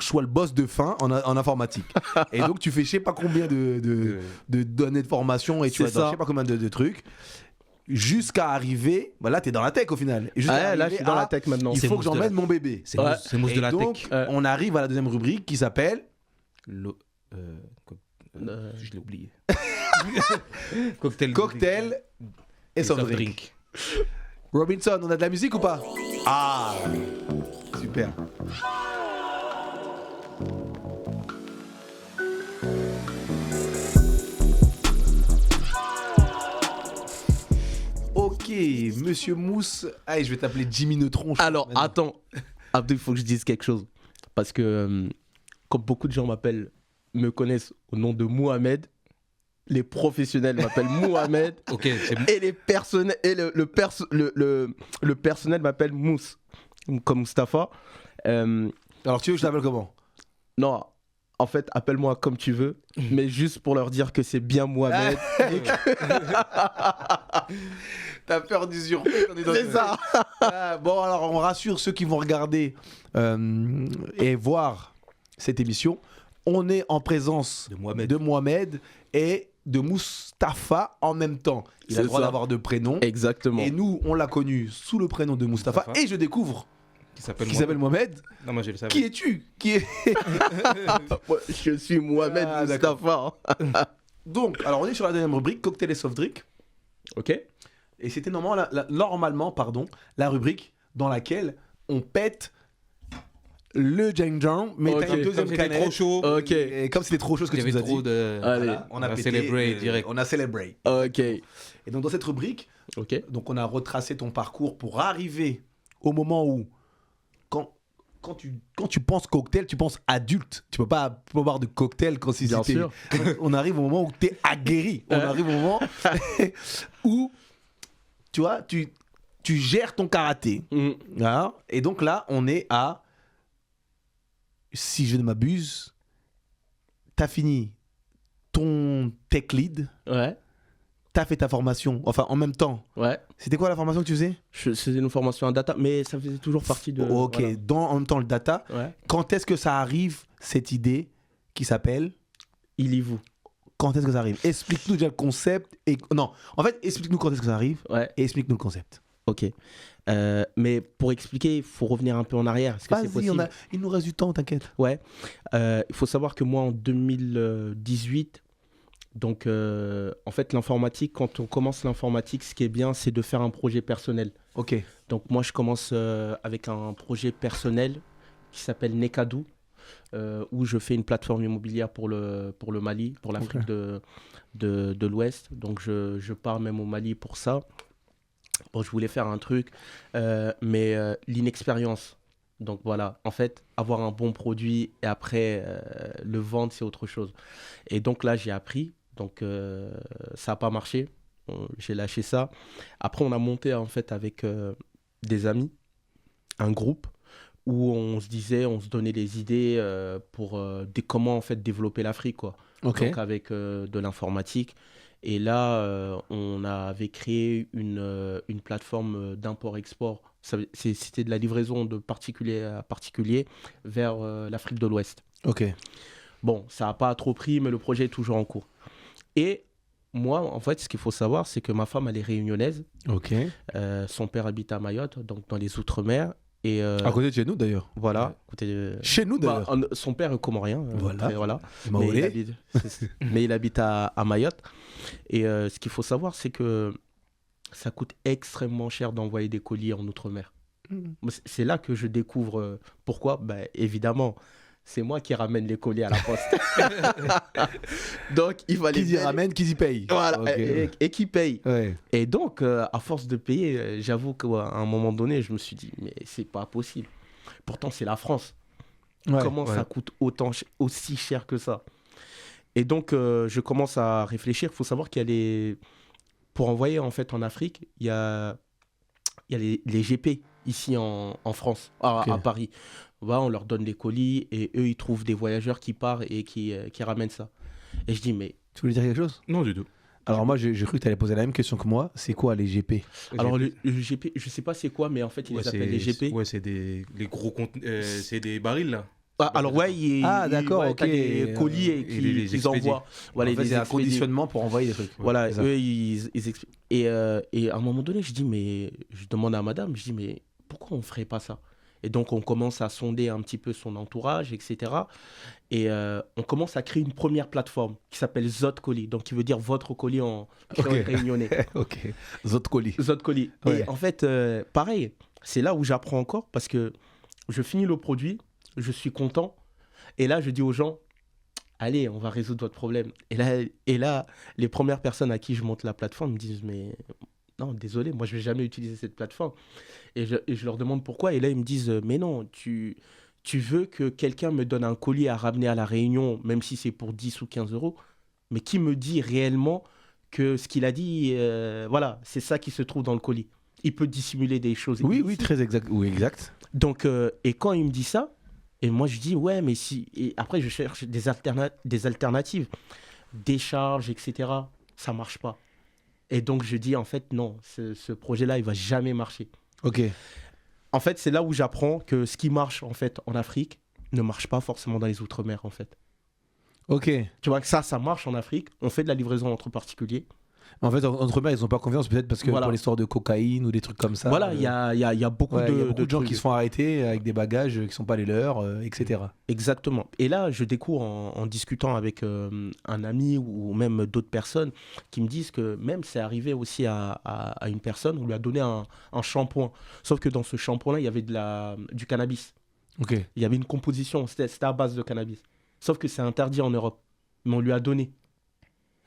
S1: sois le boss de fin en informatique. Et donc, tu fais je sais pas combien de données de formation et tu
S4: C'est
S1: vas dans
S4: ça.
S1: je sais pas combien de trucs jusqu'à arriver. Bah là, tu es dans la tech au final. Et jusqu'à
S4: Là, je
S1: arriver
S4: suis dans
S1: à,
S4: la tech maintenant.
S1: Il
S3: C'est
S1: faut que
S3: mousse de
S1: j'emmène mon bébé.
S3: C'est
S4: Ouais.
S3: mousse de
S1: Et
S3: la
S1: donc,
S3: tech.
S1: on arrive à la deuxième rubrique qui s'appelle.
S3: Je l'ai oublié. Cocktail.
S1: Cocktail et soft drink. Robinson, on a de la musique ou pas? Ah, super. Ok, Monsieur Mousse. Allez, je vais t'appeler Jimmy Neutron.
S4: Alors,
S1: maintenant.
S4: attends. Abdou, il faut que je dise quelque chose. Parce que, comme beaucoup de gens me connaissent au nom de Mohamed, les professionnels m'appellent Mohamed
S3: Ok, c'est
S4: et les personnels et le personnel m'appelle Mousse, comme Mustapha.
S1: Alors, tu veux que je t'appelle comment?
S4: Non, en fait, appelle-moi comme tu veux, mais juste pour leur dire que c'est bien Mohamed.
S1: T'as peur d'usurper ton identité.
S4: C'est ça.
S1: Bon, alors on rassure ceux qui vont regarder et voir cette émission. On est en présence
S3: de Mohamed.
S1: et de Mustapha en même temps. Il a
S4: C'est
S1: le droit
S4: ça.
S1: d'avoir deux prénoms.
S4: Exactement.
S1: Et nous, on l'a connu sous le prénom de Mustapha.
S3: Mustapha.
S1: Et je découvre
S3: Qui s'appelle
S1: qu'il s'appelle Mohamed.
S3: Non, moi je le savais.
S1: Qui es-tu?
S4: Ouais, je suis Mohamed
S1: Ah,
S4: Mustapha.
S1: Donc, alors on est sur la deuxième rubrique, cocktail et soft drink.
S4: Ok.
S1: Et c'était normalement la rubrique dans laquelle on pète le Jang, mais
S4: Ok.
S1: t'as une deuxième
S3: Comme c'était
S1: canette.
S3: trop chaud.
S4: Ok.
S1: Et comme c'était trop chaud ce que
S3: Il y
S1: tu nous
S3: avait
S1: as
S3: trop
S1: dit,
S3: de.
S4: Allez.
S1: voilà, on a pété,
S3: célébré direct.
S1: On a célébré.
S4: Ok.
S1: Et donc dans cette rubrique,
S4: Ok.
S1: donc on a retracé ton parcours pour arriver au moment où quand tu penses cocktail, tu penses adulte. Tu peux pas boire de cocktail quand
S4: Bien
S1: c'était-
S4: sûr.
S1: On arrive au moment où tu es aguerri. On arrive au moment où tu vois, tu gères ton karaté.
S4: Mm.
S1: Voilà. Et donc là, on est à, si je ne m'abuse, t'as fini ton tech lead,
S4: Ouais.
S1: t'as fait ta formation, enfin en même temps.
S4: Ouais.
S1: C'était quoi la formation que tu faisais?
S4: C'était une formation en data, mais ça faisait toujours partie de.
S1: Ok, en même temps le data.
S4: Voilà. Ouais.
S1: Quand est-ce que ça arrive, cette idée qui s'appelle...
S4: Il y vous.
S1: Quand est-ce que ça arrive? Explique-nous déjà le concept. Non, en fait, explique-nous quand est-ce que ça arrive
S4: Ouais.
S1: et explique-nous le concept.
S4: Ok. Mais pour expliquer, il faut revenir un peu en arrière. Est-ce que c'est
S1: Vas-y,
S4: possible?
S1: il nous reste du temps, t'inquiète.
S4: Ouais. Il faut savoir que moi, en 2018, donc en fait, l'informatique, quand on commence l'informatique, ce qui est bien, c'est de faire un projet personnel.
S1: Ok.
S4: Donc moi, je commence avec un projet personnel qui s'appelle Nekadou, où je fais une plateforme immobilière pour le Mali, pour l'Afrique de l'Ouest. Donc je pars même au Mali pour ça. Bon, je voulais faire un truc, mais l'inexpérience. Donc voilà, en fait, avoir un bon produit et après le vendre, c'est autre chose. Et donc là, j'ai appris. Donc ça n'a pas marché. J'ai lâché ça. Après, on a monté en fait avec des amis, un groupe où on se disait, on se donnait des idées pour comment en fait développer l'Afrique, quoi.
S1: Ok.
S4: Donc avec de l'informatique. Et là, on avait créé une plateforme d'import-export. C'était de la livraison de particulier à particulier vers l'Afrique de l'Ouest.
S1: Ok.
S4: Bon, ça n'a pas trop pris, mais le projet est toujours en cours. Et moi, en fait, ce qu'il faut savoir, c'est que ma femme, elle est réunionnaise.
S1: Ok.
S4: Son père habite à Mayotte, donc dans les Outre-mer. Et
S1: À côté de chez nous d'ailleurs.
S4: voilà, côté
S1: Chez nous
S4: bah,
S1: d'ailleurs.
S4: son père est comorien.
S1: Voilà.
S4: Après, voilà.
S1: Maoré.
S4: Mais il habite à Mayotte. Et ce qu'il faut savoir, c'est que ça coûte extrêmement cher d'envoyer des colis en Outre-mer. Moi, c'est là que je découvre pourquoi. Ben, évidemment, c'est moi qui ramène les colis à la poste. Donc, il va
S1: Qui
S4: les
S1: dit ramène, qui dit paye.
S4: Voilà,
S1: Ok.
S4: et qui paye.
S1: Ouais.
S4: Et donc, à force de payer, j'avoue qu'à un moment donné, je me suis dit, mais c'est pas possible. Pourtant, c'est la France.
S1: Ouais.
S4: Comment
S3: ouais.
S4: ça coûte aussi cher que ça? Et donc, je commence à réfléchir. Il faut savoir qu'il y a les... Pour envoyer, en fait, en Afrique, il y a les GP ici en France,
S1: Ok.
S4: à Paris. Voilà, on leur donne les colis et eux, ils trouvent des voyageurs qui partent et qui ramènent ça. Et je dis, mais...
S1: Tu voulais dire quelque chose?
S3: Non, du tout.
S1: Alors moi, j'ai cru que tu allais poser la même question que moi. C'est quoi les GP?
S4: Alors, le GP, je sais pas c'est quoi, mais en fait, ils les appellent les GP.
S3: Ouais, c'est les gros c'est des barils là.
S4: Ah, alors, ouais,
S1: d'accord,
S4: ouais,
S1: ok.
S4: t'as des colis et
S3: Et les
S4: qu'ils
S3: expédient.
S4: envoient. Voilà,
S1: En fait,
S4: ils
S1: c'est un
S4: expédient.
S1: conditionnement pour envoyer des trucs.
S4: Voilà,
S1: C'est ça.
S4: eux, ils expliquent. Et à un moment donné, je dis, mais je demande à madame, je dis, mais pourquoi on ne ferait pas ça? Et donc, on commence à sonder un petit peu son entourage, etc. Et on commence à créer une première plateforme qui s'appelle Zot Colis, donc qui veut dire votre colis en
S1: Ok.
S4: réunionnais.
S1: Ok. Zot colis.
S4: Zot Colis.
S1: Ouais.
S4: Et en fait, pareil, c'est là où j'apprends encore parce que je finis le produit, je suis content. Et là, je dis aux gens, allez, on va résoudre votre problème. Et là, les premières personnes à qui je monte la plateforme me disent, mais non, désolé, moi, je vais jamais utiliser cette plateforme. Et je leur demande pourquoi. Et là, ils me disent, mais non, tu veux que quelqu'un me donne un colis à ramener à la Réunion, même si c'est pour 10 ou 15 euros, mais qui me dit réellement que ce qu'il a dit, voilà, c'est ça qui se trouve dans le colis. Il peut dissimuler des choses.
S1: Oui, oui,
S4: illicites.
S1: très exact. Oui, exact.
S4: Donc, et quand il me dit ça, et moi je dis, ouais, mais si. Et après, je cherche des alternatives, décharges, etc. Ça marche pas. Et donc, je dis, en fait, non, ce projet-là, il va jamais marcher.
S1: Ok.
S4: En fait, c'est là où j'apprends que ce qui marche, en fait, en Afrique, ne marche pas forcément dans les Outre-mer, en fait.
S1: Ok.
S4: Tu vois que ça marche en Afrique. On fait de la livraison entre particuliers.
S1: En fait, entre mères, ils n'ont pas confiance peut-être parce que
S4: Voilà.
S1: pour l'histoire de cocaïne ou des trucs comme ça.
S4: Voilà, il y a beaucoup
S1: ouais,
S4: de,
S1: il y a beaucoup de gens
S4: trucs.
S1: qui se font arrêter avec des bagages qui ne sont pas les leurs, etc.
S4: Exactement. Et là, je découvre en discutant avec un ami ou même d'autres personnes qui me disent que même c'est arrivé aussi à une personne, on lui a donné un shampoing. Sauf que dans ce shampoing-là, il y avait du cannabis.
S1: Ok.
S4: Il y avait une composition, c'était à base de cannabis. Sauf que c'est interdit en Europe. Mais on lui a donné.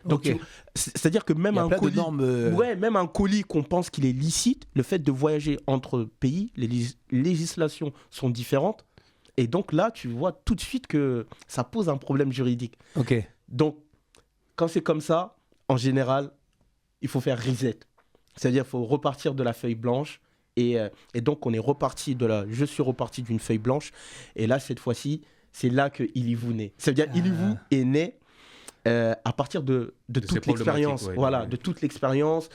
S4: Donc,
S1: Ok.
S4: c'est-à-dire que même
S1: Il y a
S4: un
S1: plein de
S4: colis...
S1: normes.
S4: Ouais, même un colis qu'on pense qu'il est licite, le fait de voyager entre pays, les législations sont différentes. Et donc là, tu vois tout de suite que ça pose un problème juridique.
S1: Ok.
S4: Donc, quand c'est comme ça, en général, il faut faire reset. C'est-à-dire qu'il faut repartir de la feuille blanche. Et donc, je suis reparti d'une feuille blanche. Et là, cette fois-ci, c'est là que Ilivou naît. C'est-à-dire Ilivou est né à partir de
S3: ces
S4: toute l'expérience.
S3: problématiques, ouais,
S4: Voilà,
S3: ouais.
S4: de toute l'expérience.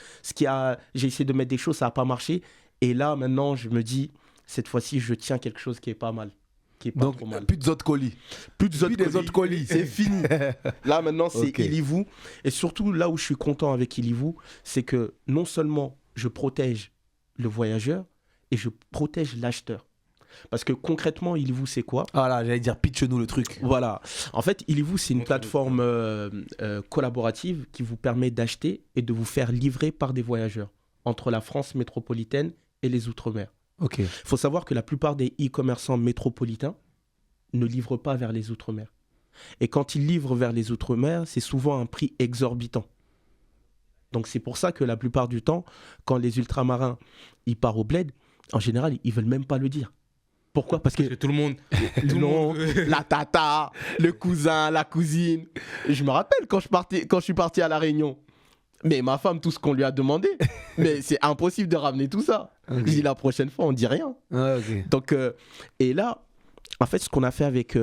S4: J'ai essayé de mettre des choses, ça n'a pas marché. Et là, maintenant, je me dis, cette fois-ci, je tiens quelque chose qui est pas mal. Qui est pas
S1: Donc,
S4: trop mal.
S1: plus de Zot colis.
S4: Plus de
S1: Plus des autres colis.
S4: C'est fini. Là, maintenant, c'est
S1: Ok.
S4: Ilivou. Et surtout, là où je suis content avec Ilivou, c'est que non seulement je protège le voyageur, et je protège l'acheteur. Parce que concrètement, Ilivou, c'est quoi?
S1: Ah là, j'allais dire pitch-nous le truc.
S4: Voilà. En fait, Ilivou, c'est une plateforme collaborative qui vous permet d'acheter et de vous faire livrer par des voyageurs entre la France métropolitaine et les Outre-mer.
S1: Ok.
S4: Il faut savoir que la plupart des e-commerçants métropolitains ne livrent pas vers les Outre-mer. Et quand ils livrent vers les Outre-mer, c'est souvent un prix exorbitant. Donc c'est pour ça que la plupart du temps, quand les ultramarins ils partent au bled, en général, ils veulent même pas le dire. Pourquoi ? Parce que
S3: Parce que tout le monde.
S4: non, la tata, le cousin, la cousine. Et je me rappelle quand je suis parti à La Réunion. Mais ma femme, tout ce qu'on lui a demandé, mais c'est impossible de ramener tout ça.
S1: Ok.
S4: Je dis la prochaine fois, on dit rien.
S1: Ah, ok.
S4: Donc, et là, en fait, ce qu'on a fait avec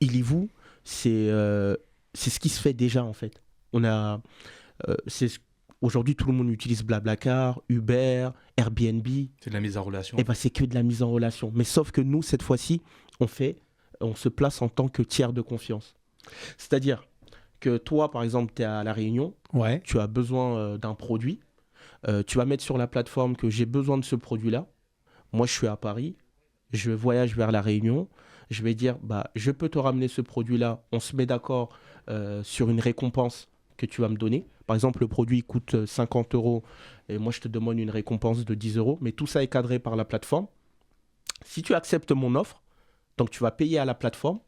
S4: Ilivou, c'est ce qui se fait déjà, en fait. On a, aujourd'hui, tout le monde utilise Blablacar, Uber, Airbnb.
S3: C'est de la mise en relation.
S4: Et ben, c'est que de la mise en relation. Mais sauf que nous, cette fois-ci, on se place en tant que tiers de confiance. C'est-à-dire que toi, par exemple, tu es à La Réunion,
S1: Ouais.
S4: tu as besoin d'un produit, tu vas mettre sur la plateforme que j'ai besoin de ce produit-là. Moi, je suis à Paris, je voyage vers La Réunion, je vais dire, bah, je peux te ramener ce produit-là, on se met d'accord sur une récompense que tu vas me donner. Par exemple, le produit coûte 50 € et moi, je te demande une récompense de 10 €, mais tout ça est cadré par la plateforme. Si tu acceptes mon offre, donc tu vas payer à la plateforme,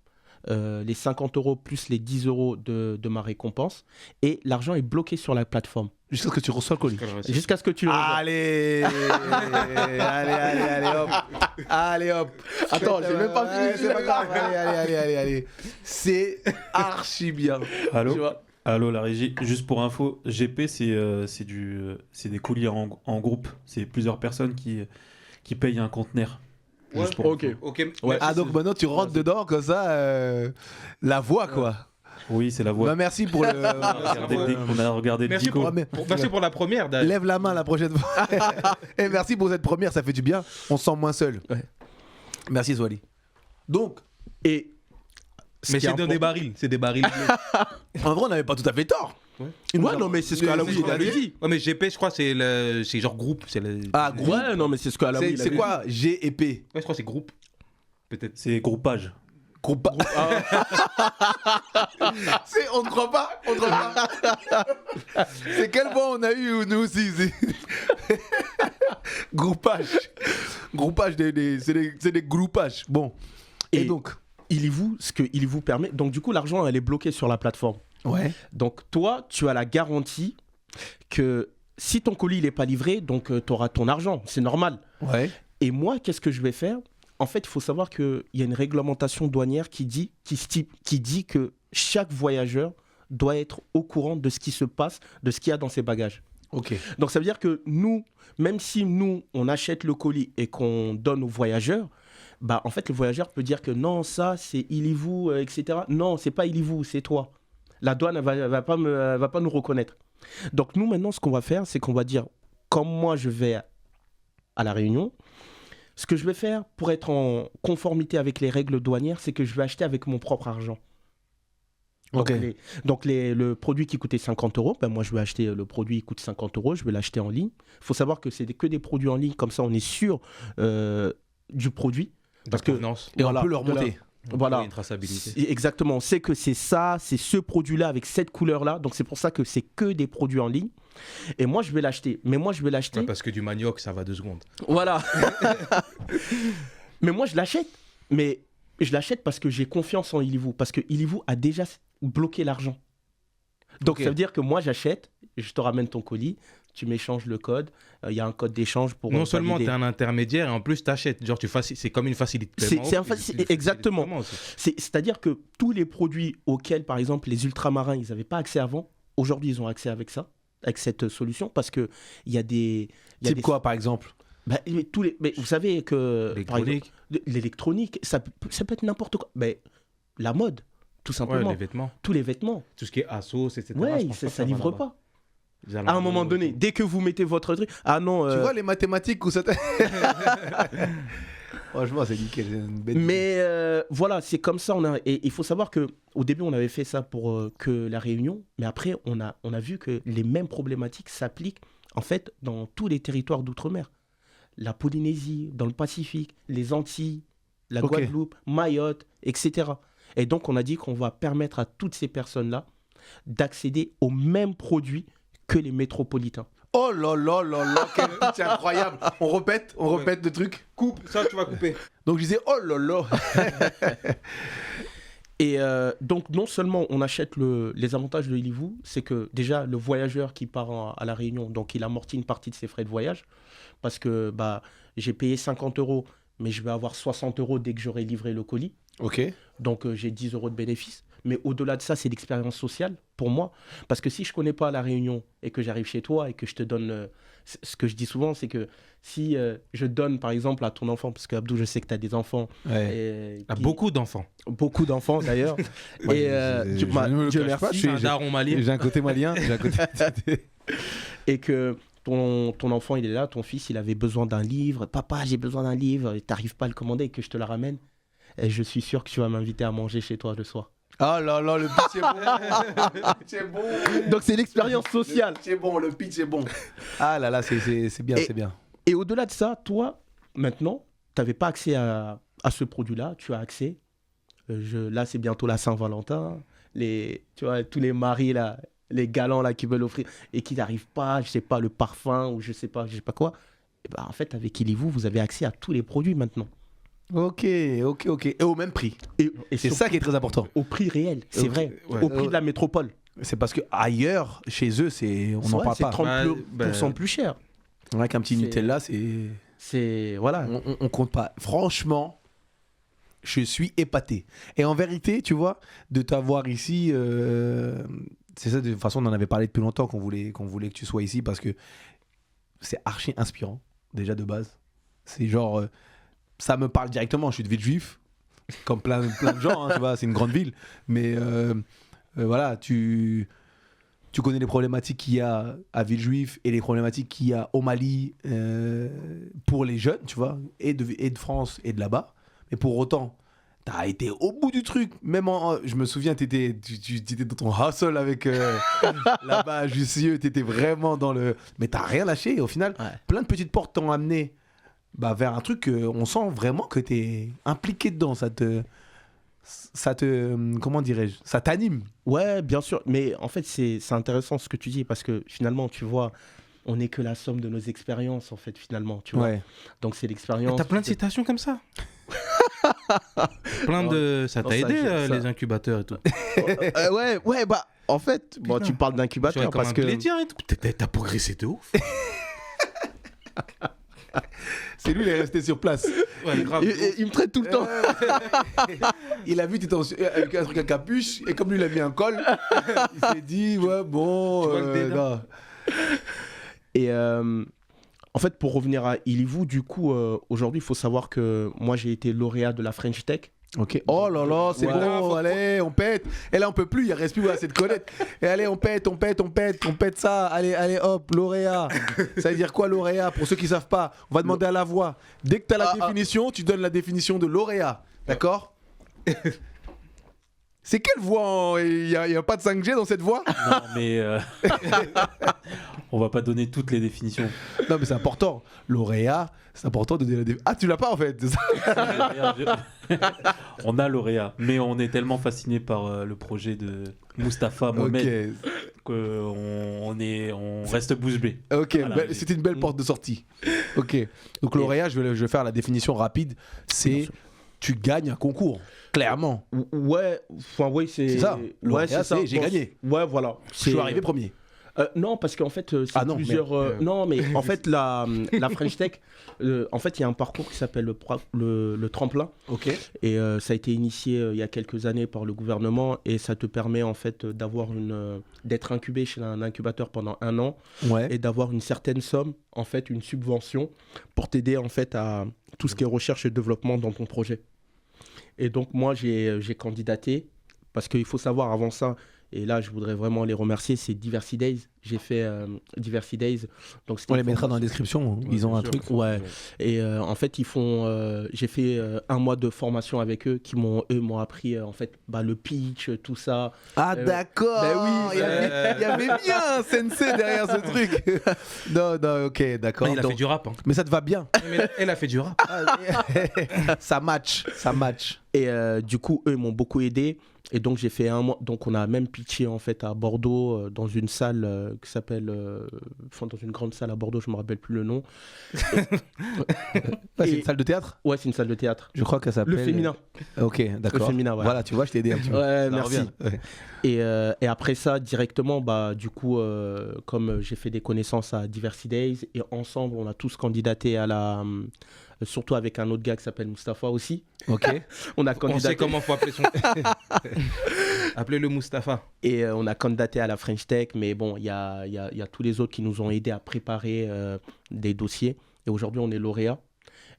S4: les 50 € plus les 10 € de ma récompense, et l'argent est bloqué sur la plateforme.
S1: Jusqu'à ce que tu reçois le colis.
S4: Jusqu'à ce que tu le reçois.
S1: Allez, allez, hop. Allez, hop.
S4: Attends, j'ai même pas
S1: Ouais,
S4: fini.
S1: c'est pas grave. Allez. C'est archi bien.
S5: Allô
S1: Tu vois.
S5: Allô, la régie. Juste pour info, GP, c'est des colis en groupe. C'est plusieurs personnes qui payent un conteneur. Juste pour
S4: Ok.
S5: info.
S3: Ok.
S4: Ouais.
S1: Ah, donc maintenant tu rentres dedans comme ça, la voix quoi.
S5: Oui, c'est la voix.
S1: Bah, merci pour le.
S5: On a regardé le
S3: Merci
S5: Dico.
S3: Merci pour la première. d'ailleurs.
S1: Lève la main la prochaine fois. Et merci pour cette première, ça fait du bien. On se sent moins seul.
S4: Ouais.
S1: Merci Swally. Donc,
S4: Et
S3: Mais c'est dans des barils. C'est des barils.
S1: en vrai, on n'avait pas tout à fait tort.
S4: Ouais, non, mais c'est ce qu'Alaoui il avait dit.
S3: Ouais, mais GP, je crois, c'est genre groupe.
S1: Ah, groupe.
S4: Ouais, non, mais c'est ce qu'Alaoui
S1: C'est quoi G et P?
S3: Ouais, je crois que c'est groupe. Peut-être.
S5: C'est groupage.
S1: Groupe. On ne croit pas. On ne croit pas. C'est quel bon on a eu nous aussi. Groupage. Groupage, c'est des groupages. Bon. Et donc
S4: Ilivou, ce que Ilivou permet. Donc, du coup, l'argent, elle est bloquée sur la plateforme.
S1: ouais.
S4: Donc, toi, tu as la garantie que si ton colis n'est pas livré, donc tu auras ton argent. C'est normal.
S1: Ouais.
S4: Et moi, qu'est-ce que je vais faire ? En fait, il faut savoir qu'il y a une réglementation douanière qui dit que chaque voyageur doit être au courant de ce qui se passe, de ce qu'il y a dans ses bagages.
S1: Ok.
S4: Donc, ça veut dire que nous, même si nous, on achète le colis et qu'on donne aux voyageurs, bah, en fait, le voyageur peut dire que non, ça, c'est Ilivou, etc. Non, c'est pas Ilivou, c'est toi. La douane, elle va pas nous reconnaître. Donc, nous, maintenant, ce qu'on va faire, c'est qu'on va dire, comme moi, je vais à La Réunion, ce que je vais faire pour être en conformité avec les règles douanières, c'est que je vais acheter avec mon propre argent. Donc,
S1: Ok.
S4: le produit qui coûtait 50 €, ben moi je vais acheter le produit qui coûte 50 €, je vais l'acheter en ligne. Il faut savoir que c'est que des produits en ligne, comme ça on est sûr du produit. Parce que
S1: Et
S4: voilà,
S1: on peut le remonter.
S4: Voilà.
S3: Une traçabilité.
S4: Exactement, on sait que c'est ça, c'est ce produit-là avec cette couleur-là. Donc c'est pour ça que c'est que des produits en ligne. Et moi je vais l'acheter. Mais moi je vais l'acheter.
S3: Ouais, parce que du manioc, ça va 2 secondes.
S4: Voilà. Mais moi, je l'achète. Mais je l'achète parce que j'ai confiance en Ilivou. Parce que Ilivou a déjà bloqué l'argent. Donc,
S1: Ok.
S4: ça veut dire que moi, j'achète, je te ramène ton colis, tu m'échanges le code. Il y a un code d'échange pour.
S3: Non seulement tu
S4: valider.
S3: es un intermédiaire et en plus tu achètes. Genre, c'est comme une facilité de paiement.
S4: C'est un exactement. C'est-à-dire que tous les produits auxquels, par exemple, les ultramarins, ils n'avaient pas accès avant, aujourd'hui, ils ont accès avec ça, avec cette solution, parce qu'il y a des. Il y a
S1: Type
S4: des-
S1: quoi par exemple?
S4: Bah, mais vous savez que. par exemple, l'électronique, ça peut être n'importe quoi. Mais la mode, tout
S3: Ouais,
S4: simplement.
S3: les vêtements.
S4: Tous les vêtements.
S3: Tout ce qui est Asos, etc.
S4: Ouais,
S3: je pense pas que
S4: ça
S3: va
S4: livre
S3: là-bas.
S4: pas.
S3: Zalando,
S4: À un moment donné,
S3: et tout.
S4: dès que vous mettez votre truc. Ah non.
S1: Tu vois les mathématiques où ça. Franchement, c'est nickel. C'est une bête.
S4: Mais voilà, c'est comme ça. Et il faut savoir qu'au début, on avait fait ça pour que la Réunion. Mais après, on a vu que les mêmes problématiques s'appliquent en fait dans tous les territoires d'outre-mer. La Polynésie, dans le Pacifique, les Antilles, la
S1: Ok.
S4: Guadeloupe, Mayotte, etc. Et donc, on a dit qu'on va permettre à toutes ces personnes-là d'accéder aux mêmes produits que les métropolitains.
S1: Oh là là là là, quel pitch incroyable. On répète le truc.
S3: Coupe, ça tu vas couper.
S1: Donc je disais, oh là là.
S4: Et donc, non seulement on achète les avantages de Ilivou, c'est que déjà, le voyageur qui part à La Réunion, donc il amortit une partie de ses frais de voyage, parce que bah, j'ai payé 50 €, mais je vais avoir 60 € dès que j'aurai livré le colis.
S1: Ok.
S4: Donc, j'ai 10 € de bénéfice. Mais au-delà de ça, c'est l'expérience sociale pour moi. Parce que si je ne connais pas La Réunion et que j'arrive chez toi et que je te donne... ce que je dis souvent, c'est que si je donne, par exemple, à ton enfant, parce qu'Abdou, je sais que tu as des enfants.
S1: Ouais.
S3: Il y a beaucoup d'enfants.
S4: Beaucoup d'enfants, d'ailleurs.
S1: Ouais,
S4: Et
S1: je ne me
S4: Dieu
S1: le cache pas,
S4: merci.
S3: C'est un daron malien.
S1: J'ai un côté malien, j'ai un côté...
S4: Et que ton enfant, il est là, ton fils, il avait besoin d'un livre. Papa, j'ai besoin d'un livre. Et tu n'arrives pas à le commander et que je te le ramène. Et je suis sûr que tu vas m'inviter à manger chez toi le soir.
S1: Oh là là, le pitch est bon. Le pitch est bon.
S4: Donc, c'est l'expérience sociale.
S1: Le pitch est bon, le pitch est bon. Ah là là, c'est bien,
S4: Et-
S1: c'est bien.
S4: Et au-delà de ça, toi, maintenant, tu n'avais pas accès à ce produit-là. Tu as accès. Là, c'est bientôt la Saint-Valentin. Tu vois, tous les maris, là, les galants là, qui veulent offrir et qui n'arrivent pas, je sais pas, le parfum ou je sais pas quoi. Et ben, en fait, avec Ilivou, vous avez accès à tous les produits maintenant.
S1: Ok. Et au même prix.
S4: Et
S1: C'est
S4: surtout
S1: ça qui est très important.
S4: au prix réel, c'est
S1: Ok,
S4: vrai.
S1: ouais.
S4: Au prix de la métropole.
S1: C'est parce que ailleurs, chez eux, on n'en
S4: Ouais,
S1: parle
S4: c'est
S1: pas.
S4: 30% plus cher.
S1: Avec un petit
S4: C'est-
S1: Nutella,
S4: C'est. Voilà.
S1: on compte pas. Franchement, je suis épaté. Et en vérité, tu vois, de t'avoir ici, c'est ça, de toute façon, on en avait parlé depuis longtemps qu'on voulait que tu sois ici parce que c'est archi inspirant, déjà de base. C'est genre, ça me parle directement. Je suis de Villejuif, comme plein de gens, hein, tu vois, c'est une grande ville. Mais voilà, tu connais les problématiques qu'il y a à Villejuif et les problématiques qu'il y a au Mali pour les jeunes, tu vois, et de France et de là-bas. Mais pour autant, t'as été au bout du truc. Même je me souviens, tu étais dans ton hustle avec là-bas à Jussieu, t'étais vraiment dans le... Mais t'as rien lâché. Et au final,
S4: Ouais.
S1: plein de petites portes t'ont amené vers un truc on sent vraiment que t'es impliqué dedans. Ça te comment dirais-je, ça t'anime.
S4: Ouais, bien sûr. Mais en fait, c'est intéressant ce que tu dis parce que finalement, tu vois, on n'est que la somme de nos expériences, en fait, finalement. Tu vois.
S1: Ouais.
S4: Donc, c'est l'expérience.
S3: T'as plein de citations comme ça. Plein de. Ça
S4: Non,
S3: t'a
S4: ça,
S3: aidé,
S4: ça-
S3: les incubateurs et tout.
S4: Ouais, bah, en fait, bon,
S3: Putain.
S4: tu parles
S3: Tu
S4: d'incubateur
S3: vois, comme
S4: parce
S3: un
S4: que.
S3: plaisir et tout. T'as progressé de ouf.
S1: C'est lui, il est resté sur place.
S3: Ouais, grave.
S4: Il me traite tout le temps.
S1: Il a vu que t'étais avec un truc à capuche et comme lui il a mis un col, il s'est dit ouais bon.
S3: Tu vois le dédain.
S1: non.
S4: Et en fait, pour revenir à Ilivou, du coup, aujourd'hui, il faut savoir que moi, j'ai été lauréat de la French Tech.
S1: Ok. Oh là là, c'est
S4: Ouais.
S1: bon, allez, on pète. Et là on peut plus, il reste plus assez de connaître. Et allez, on pète ça. Allez, hop, lauréat. Ça veut dire quoi lauréat? Pour ceux qui savent pas, on va demander à la voix. Dès que tu as la définition, tu donnes la définition de lauréat. D'accord? C'est quelle voix? Il n'y a pas de 5G dans cette voix?
S5: Non, mais on va pas donner toutes les définitions.
S1: Non, mais c'est important. Lauréat, c'est important de donner la définition. Ah, tu l'as pas en fait. c'est ça.
S5: On a lauréat, mais on est tellement fasciné par le projet de Mustapha Mohamed qu'on reste bouche bée.
S1: Ok,
S5: Voilà.
S1: c'était une belle porte de sortie. Ok, donc lauréat, je vais faire la définition rapide. C'est tu gagnes un concours, clairement.
S4: Ouais, enfin, oui, c'est.
S1: C'est ça.
S4: Ouais,
S1: Lauréat,
S4: c'est ça.
S1: c'est j'ai gagné.
S4: Ouais, voilà.
S1: Je suis arrivé premier.
S4: Non, parce qu'en fait, c'est
S1: Ah non,
S4: plusieurs.
S1: merde.
S4: Non, mais en fait, la French Tech, en fait, il y a un parcours qui s'appelle le tremplin.
S1: Ok.
S4: Et ça a été initié il y a quelques années par le gouvernement et ça te permet en fait d'être incubé chez un incubateur pendant 1 an
S1: Ouais.
S4: et d'avoir une certaine somme, en fait, une subvention pour t'aider en fait à tout ce qui est recherche et développement dans ton projet. Et donc moi j'ai candidaté parce qu'il faut savoir avant ça. Et là, je voudrais vraiment les remercier. C'est Diversity Days. J'ai fait Diversity Days. Donc, c'était
S1: On les
S4: une
S1: mettra dans la
S4: formation.
S1: description. Ils ont un truc.
S4: Ouais. Et en fait, ils font. J'ai fait 1 mois de formation avec eux, eux m'ont appris en fait le pitch, tout ça.
S1: Ah d'accord.
S4: Ben oui,
S1: il y avait bien un sensei derrière ce truc. non, ok, d'accord.
S3: Il a fait du rap. Hein.
S1: Mais ça te va bien.
S3: Mais elle a fait du rap.
S1: Ça match.
S4: Et du coup, eux m'ont beaucoup aidé. Et donc, j'ai fait 1 mois. Donc, on a même pitché en fait à Bordeaux dans une salle dans une grande salle à Bordeaux, je me rappelle plus le nom.
S1: C'est
S4: Et-
S1: une salle de théâtre?
S4: Ouais, c'est une salle de théâtre.
S1: Je crois qu'elle s'appelle.
S4: Le féminin.
S1: Ok, d'accord.
S4: Le féminin, voilà.
S1: Voilà, tu vois, je t'ai aidé un petit peu.
S4: Ouais,
S1: Ça
S4: merci.
S1: revient. Ouais.
S4: Et après ça, directement, du coup, comme j'ai fait des connaissances à Diversity Days, et ensemble, on a tous candidaté à surtout avec un autre gars qui s'appelle Mustapha aussi.
S1: Ok.
S4: On a
S3: On sait
S4: candidaté.
S3: comment faut appeler son. Appelez-le Mustapha.
S4: Et on a candidaté à la French Tech, mais bon, il y a tous les autres qui nous ont aidés à préparer des dossiers. Et aujourd'hui, on est lauréat.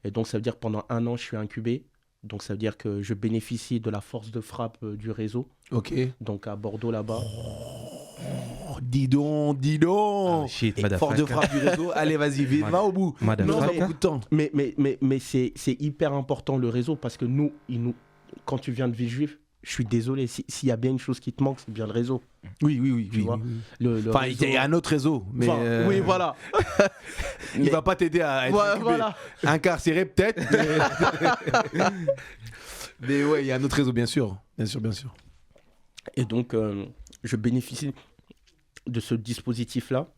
S4: Et donc, ça veut dire que pendant 1 an, je suis incubé. Donc, ça veut dire que je bénéficie de la force de frappe du réseau.
S1: Ok.
S4: Donc, à Bordeaux, là-bas.
S1: Oh, dis donc, dis donc.
S3: Shit,
S1: Force de frappe du réseau. Allez, vas-y, vite, va au bout.
S3: Madame
S1: Non, on a
S3: Faka.
S1: beaucoup de temps.
S4: Mais c'est hyper important, le réseau, parce que quand tu viens de Villejuif, je suis désolé, s'il y a bien une chose qui te manque, c'est bien le réseau.
S1: Oui,
S4: Tu vois, le
S1: Enfin,
S4: réseau-
S1: il y a un autre réseau, mais
S4: Enfin, oui, voilà.
S1: il va pas t'aider à être incubé.
S4: Voilà.
S1: Incarcéré peut-être. Mais ouais, il y a un autre réseau, bien sûr. Bien sûr.
S4: Et donc, je bénéficie de ce dispositif-là,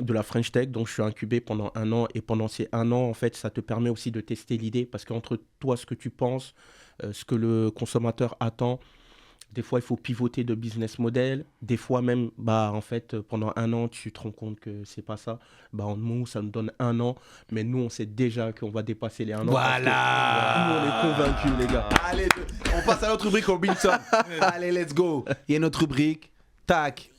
S4: de la French Tech. Donc, je suis incubé pendant 1 an. Et pendant ces 1 an, en fait, ça te permet aussi de tester l'idée. Parce qu'entre toi, ce que tu penses, ce que le consommateur attend, des fois, il faut pivoter de business model. Des fois même, en fait, pendant 1 an, tu te rends compte que c'est pas ça. Nous, ça nous donne 1 an. Mais nous, on sait déjà qu'on va dépasser les 1 an.
S1: Voilà.
S4: Nous, on est convaincus, les gars.
S1: Allez, on passe à notre rubrique Robinson. Allez, let's go. Il y a notre rubrique. Tac.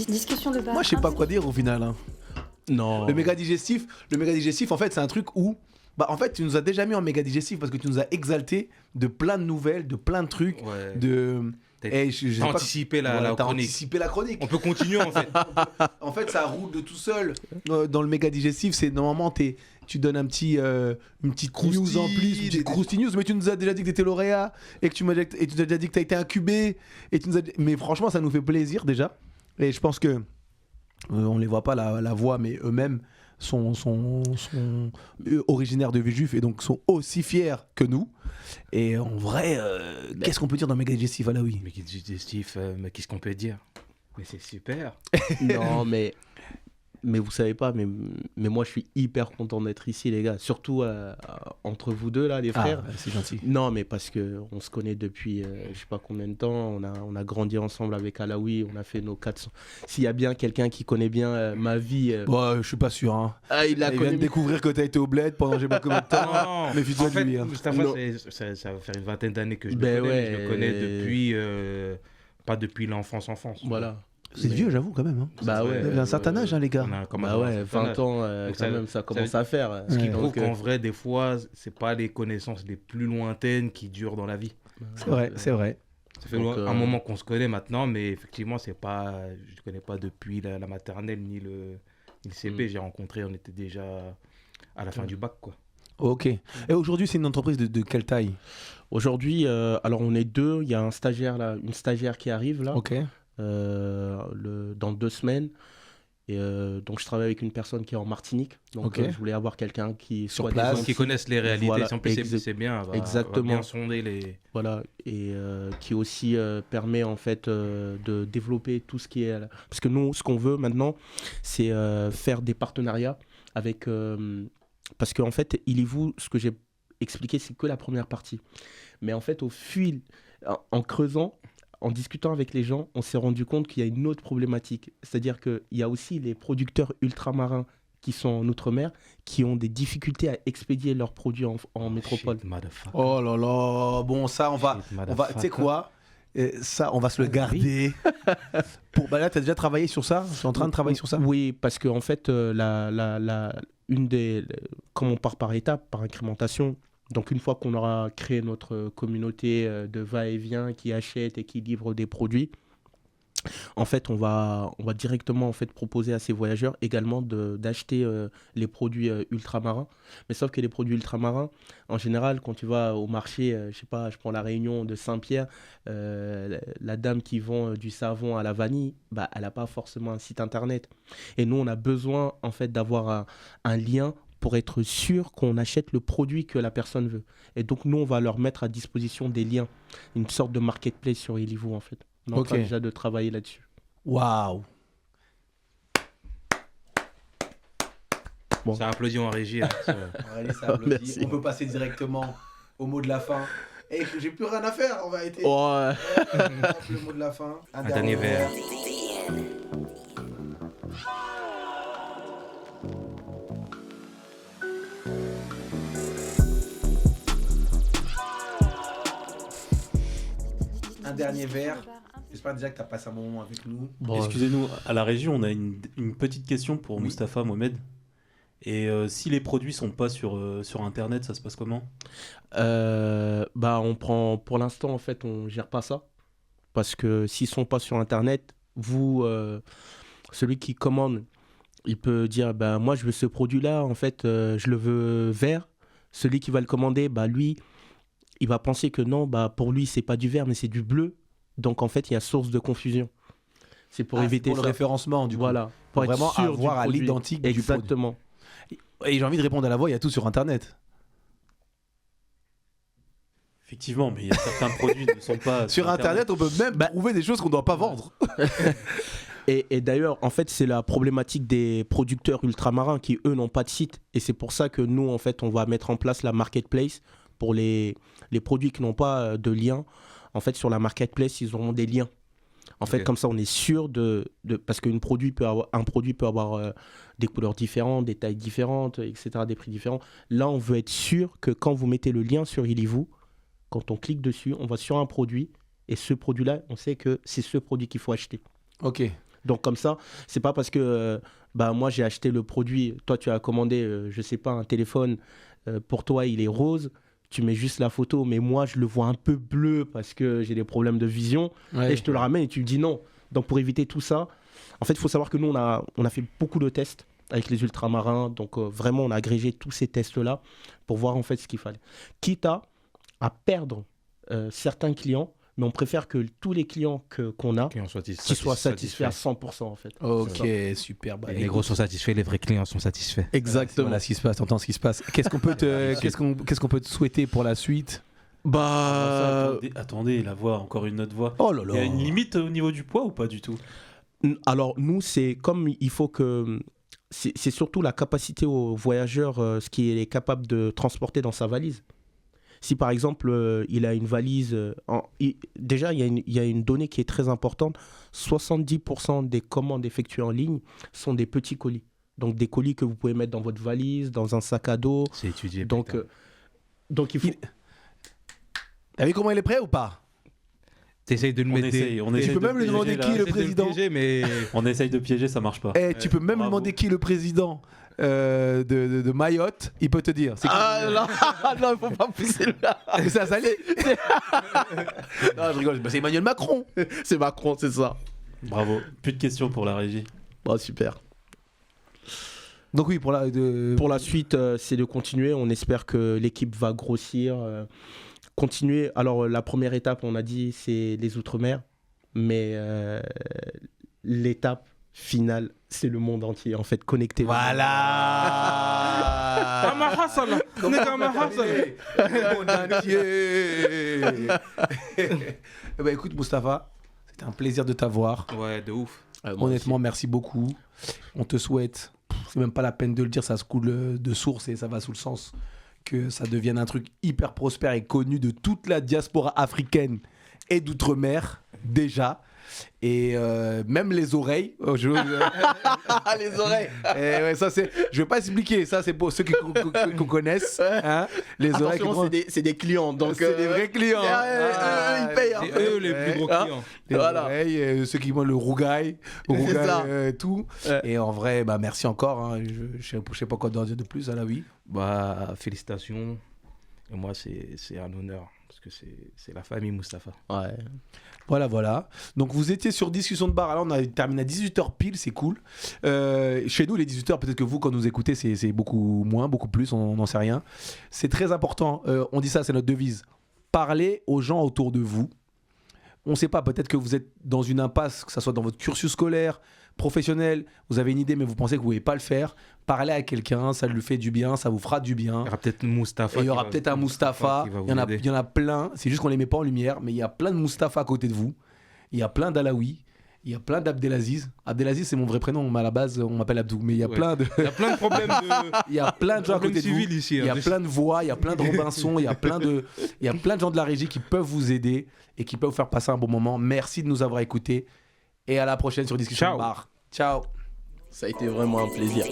S2: Discussion de bar.
S1: Moi, je sais pas quoi dire au final. Hein.
S4: Non.
S1: Le méga digestif, en fait, c'est un truc où. En fait, tu nous as déjà mis en méga digestif parce que tu nous as exalté de plein de nouvelles, de plein de trucs.
S3: Ouais.
S1: De.
S3: T'as
S1: je sais
S3: t'as
S1: pas-
S3: anticipé la
S1: Voilà, t'as
S3: chronique.
S1: anticipé la chronique.
S3: On peut continuer en fait.
S1: En fait, ça roule de tout seul. Dans le méga digestif, c'est normalement tu donnes une petite news en plus, une petite croustille news, mais tu nous as déjà dit que tu étais lauréat et que tu nous as déjà dit que tu as été incubé et mais franchement, ça nous fait plaisir déjà. Et je pense que on les voit pas la voix, mais eux-mêmes sont originaires de Villejuif et donc sont aussi fiers que nous. Et en vrai, qu'est-ce qu'on peut dire dans méga digestif, Alaoui?
S3: Mais digestif, mais qu'est-ce qu'on peut dire? Mais c'est super.
S4: Non, mais vous savez pas, mais moi je suis hyper content d'être ici, les gars. Surtout entre vous deux, là, les frères.
S1: C'est gentil.
S4: Non, mais parce qu'on se connaît depuis je sais pas combien de temps. On a grandi ensemble avec Alaoui. On a fait nos 400. S'il y a bien quelqu'un qui connaît bien ma vie.
S1: Bon, je suis pas sûr. Hein.
S4: Il la
S1: Il vient
S4: connaît
S1: de découvrir que tu as été au bled pendant je sais pas combien de temps.
S3: Non,
S1: Méfie-toi
S3: en
S1: de
S3: fait,
S1: lui, hein.
S3: Mustapha,
S4: Non.
S3: ça va faire une vingtaine d'années que je le
S4: Ben
S3: connais, mais
S4: ouais,
S3: je le connais depuis, pas depuis l'enfance.
S4: Voilà.
S1: C'est vieux, j'avoue, quand même. Hein.
S4: Bah ouais.
S1: Vous avez un certain âge, hein, les gars.
S3: On a quand même
S4: Bah
S3: un
S4: ouais,
S3: certain
S4: 20
S3: âge.
S4: ans,
S3: Donc
S4: quand même, ça commence à faire.
S3: Ce qui
S1: Ouais.
S3: prouve
S4: Donc,
S3: qu'en vrai, des fois, c'est pas les connaissances les plus lointaines qui durent dans la vie.
S1: C'est vrai, c'est vrai.
S3: Ça fait
S4: Donc,
S3: un moment qu'on se connaît maintenant, mais effectivement, je ne connais pas depuis la maternelle ni le CP. J'ai rencontré, on était déjà à la fin du bac, quoi.
S1: Ok. Et aujourd'hui, c'est une entreprise de quelle taille?
S4: Aujourd'hui, alors on est 2. Il y a un stagiaire là, une stagiaire qui arrive là.
S1: Ok.
S4: Dans 2 semaines. Et donc je travaille avec une personne qui est en Martinique. Donc
S1: Ok.
S4: je voulais avoir quelqu'un qui
S1: Sur
S4: soit
S1: place.
S3: Donc, qui connaissent les réalités.
S4: Voilà,
S3: En plus, c'est
S4: exa-
S3: c'est bien. Va
S4: exactement.
S3: bien sonder les.
S4: Voilà, et qui aussi permet en fait de développer tout ce qui est... Parce que nous, ce qu'on veut maintenant, c'est faire des partenariats avec... parce qu'en fait, vous ce que j'ai expliqué, c'est que la première partie. Mais en fait, au fil, en creusant, en discutant avec les gens, on s'est rendu compte qu'il y a une autre problématique. C'est-à-dire qu'il y a aussi les producteurs ultramarins qui sont en Outre-mer, qui ont des difficultés à expédier leurs produits en métropole.
S3: Shit, motherfucker.
S1: Oh là là. Bon, ça, on va.
S3: Shit,
S1: Tu sais quoi? Ça, on va se le garder. Là, tu as déjà travaillé sur ça? Je suis en train de travailler sur ça.
S4: Oui, parce qu'en fait, comme on part par étapes, par incrémentation, donc une fois qu'on aura créé notre communauté de va-et-vient qui achète et qui livre des produits, En fait, on va directement en fait, proposer à ces voyageurs également d'acheter les produits ultramarins. Mais sauf que les produits ultramarins, en général, quand tu vas au marché, je sais pas, je prends la Réunion de Saint-Pierre, la dame qui vend du savon à la vanille, bah, elle n'a pas forcément un site internet. Et nous, on a besoin en fait d'avoir un lien pour être sûr qu'on achète le produit que la personne veut. Et donc, nous, on va leur mettre à disposition des liens, une sorte de marketplace sur Illivo, en fait. On est en train déjà de travailler là-dessus.
S1: Waouh.
S3: Bon. Ça applaudit en régie. Hein,
S1: Merci. On peut passer directement au mot de la fin. Et j'ai plus rien à faire en vérité.
S4: Ouais.
S1: Le mot de la fin.
S3: Un dernier verre.
S1: Un dernier verre. J'espère déjà que tu as passé un bon moment avec nous.
S5: Bon, excusez-nous, à la régie, on a une petite question pour Mustapha Mohamed. Et si les produits sont pas sur Internet, ça se passe comment ?
S4: Bah, on prend, pour l'instant, en fait, on gère pas ça. Parce que s'ils sont pas sur Internet, celui qui commande, il peut dire, bah, moi, je veux ce produit-là, en fait, je le veux vert. Celui qui va le commander, bah, lui, il va penser que non, bah, pour lui, c'est pas du vert, mais c'est du bleu. Donc, en fait, il y a source de confusion. C'est pour éviter
S1: pour
S4: ça.
S1: Le référencement, du coup.
S4: Voilà. Pour être
S1: vraiment
S4: sûr
S1: avoir à l'identique du produit.
S4: Exactement.
S1: Et j'ai envie de répondre à la voix, il y a tout sur Internet.
S5: Effectivement, mais il y a certains produits ne sont pas
S1: sur Internet. On peut même trouver des choses qu'on ne doit pas vendre.
S4: Et d'ailleurs, en fait, c'est la problématique des producteurs ultramarins qui, eux, n'ont pas de site. Et c'est pour ça que nous, en fait, on va mettre en place la marketplace pour les produits qui n'ont pas de lien. En fait, sur la marketplace, ils auront des liens. En fait, comme ça, on est sûr parce qu'un produit peut avoir des couleurs différentes, des tailles différentes, etc., des prix différents. Là, on veut être sûr que quand vous mettez le lien sur Illivo, quand on clique dessus, on va sur un produit et ce produit-là, on sait que c'est ce produit qu'il faut acheter.
S1: Ok.
S4: Donc comme ça, c'est pas parce que moi j'ai acheté le produit, toi tu as commandé, je sais pas, un téléphone, pour toi il est rose. Tu mets juste la photo, mais moi, je le vois un peu bleu parce que j'ai des problèmes de vision. Ouais, et je te le ramène et tu me dis non. Donc, pour éviter tout ça, en fait, il faut savoir que nous, on a fait beaucoup de tests avec les ultramarins. Donc, vraiment, on a agrégé tous ces tests-là pour voir en fait ce qu'il fallait. Quitte à perdre certains clients, mais on préfère que tous les clients qu'on a soient satisfaits à 100% en fait.
S1: Ok, super.
S3: Les gros sont satisfaits, les vrais clients sont satisfaits.
S4: Exactement.
S1: Voilà ce qui se passe, t'entends ce qui se passe. Qu'est-ce qu'on peut te souhaiter pour la suite ?
S5: Attendez, la voix, encore une autre voix.
S1: Oh là là.
S5: Il y a une limite au niveau du poids ou pas du tout ?
S4: Alors nous, c'est comme il faut que... C'est surtout la capacité au voyageur, ce qu'il est capable de transporter dans sa valise. Si par exemple, il a une valise... déjà, il y a une donnée qui est très importante. 70% des commandes effectuées en ligne sont des petits colis. Donc, des colis que vous pouvez mettre dans votre valise, dans un sac à dos.
S3: C'est étudié.
S4: Donc il faut...
S1: T'as vu comment il est prêt ou pas ?
S3: T'essayes de le mettre.
S1: Tu peux même lui demander qui est le président.
S3: Mais...
S5: On essaye de piéger, ça marche pas.
S1: Tu peux même lui demander qui est le président de Mayotte. Il peut te dire.
S4: Non, il faut pas pousser là.
S1: C'est ça, ça l'est. Non, je rigole. C'est Emmanuel Macron.
S4: C'est Macron, c'est ça.
S5: Bravo. Plus de questions pour la régie.
S4: Bon, super.
S1: Donc oui, pour
S4: la suite, c'est de continuer. On espère que l'équipe va grossir. Continuer. Alors, la première étape, on a dit, c'est les Outre-mer. Mais l'étape finale, c'est le monde entier, en fait, connecté.
S1: Voilà. Le monde entier. Bah, écoute, Mustapha, c'était un plaisir de t'avoir.
S3: Ouais, de ouf.
S1: Honnêtement, aussi. Merci beaucoup. On te souhaite, c'est même pas la peine de le dire, ça se coule de source et ça va sous le sens, que ça devienne un truc hyper prospère et connu de toute la diaspora africaine et d'outre-mer, déjà. Et même les oreilles.
S4: Les oreilles.
S1: Ouais, ça, je vais pas expliquer. Ça, c'est pour ceux qu'on connaisse. Hein, les oreilles.
S4: C'est des clients. Donc
S1: c'est des vrais clients.
S4: Ils payent.
S3: C'est eux les plus gros clients.
S1: Les oreilles, ceux qui voient le rougail, tout. Et en vrai, merci encore. Hein. Je sais pas quoi dire de plus. Là, oui.
S3: Félicitations. Et moi, c'est un honneur. parce que c'est la famille Mustapha.
S4: Ouais.
S1: Voilà. Donc vous étiez sur Discussion de bar. Alors on a terminé à 18h pile, c'est cool. Chez nous, les 18h, peut-être que vous, quand nous écoutez, c'est beaucoup moins, beaucoup plus, on n'en sait rien. C'est très important. On dit ça, c'est notre devise. Parlez aux gens autour de vous. On ne sait pas, peut-être que vous êtes dans une impasse, que ce soit dans votre cursus scolaire, professionnel, vous avez une idée mais vous pensez que vous ne pouvez pas le faire. Parlez à quelqu'un, ça lui fait du bien, ça vous fera du bien.
S3: Il y aura peut-être Mustapha.
S1: Et il y aura peut-être un Mustapha, il y en a plein, c'est juste qu'on ne les met pas en lumière, mais il y a plein de Mustapha à côté de vous, il y a plein d'Alaoui, il y a plein d'Abdelaziz. Abdelaziz, c'est mon vrai prénom, mais à la base, on m'appelle Abdou, mais il y a plein de...
S3: Il y a plein de problèmes
S1: Il y a plein de gens à côté de vous,
S3: ici,
S1: il y a plein de voix, il y a plein de Robinson, il y a plein de gens de la régie qui peuvent vous aider et qui peuvent vous faire passer un bon moment. Merci de nous avoir écoutés et à la prochaine sur Discussion de Bar. Ciao.
S4: Ça a été vraiment un plaisir.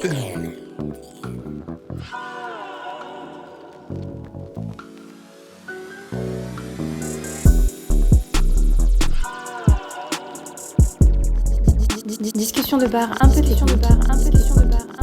S2: Discussion de bar, un peu question de bar, un peu question de bar.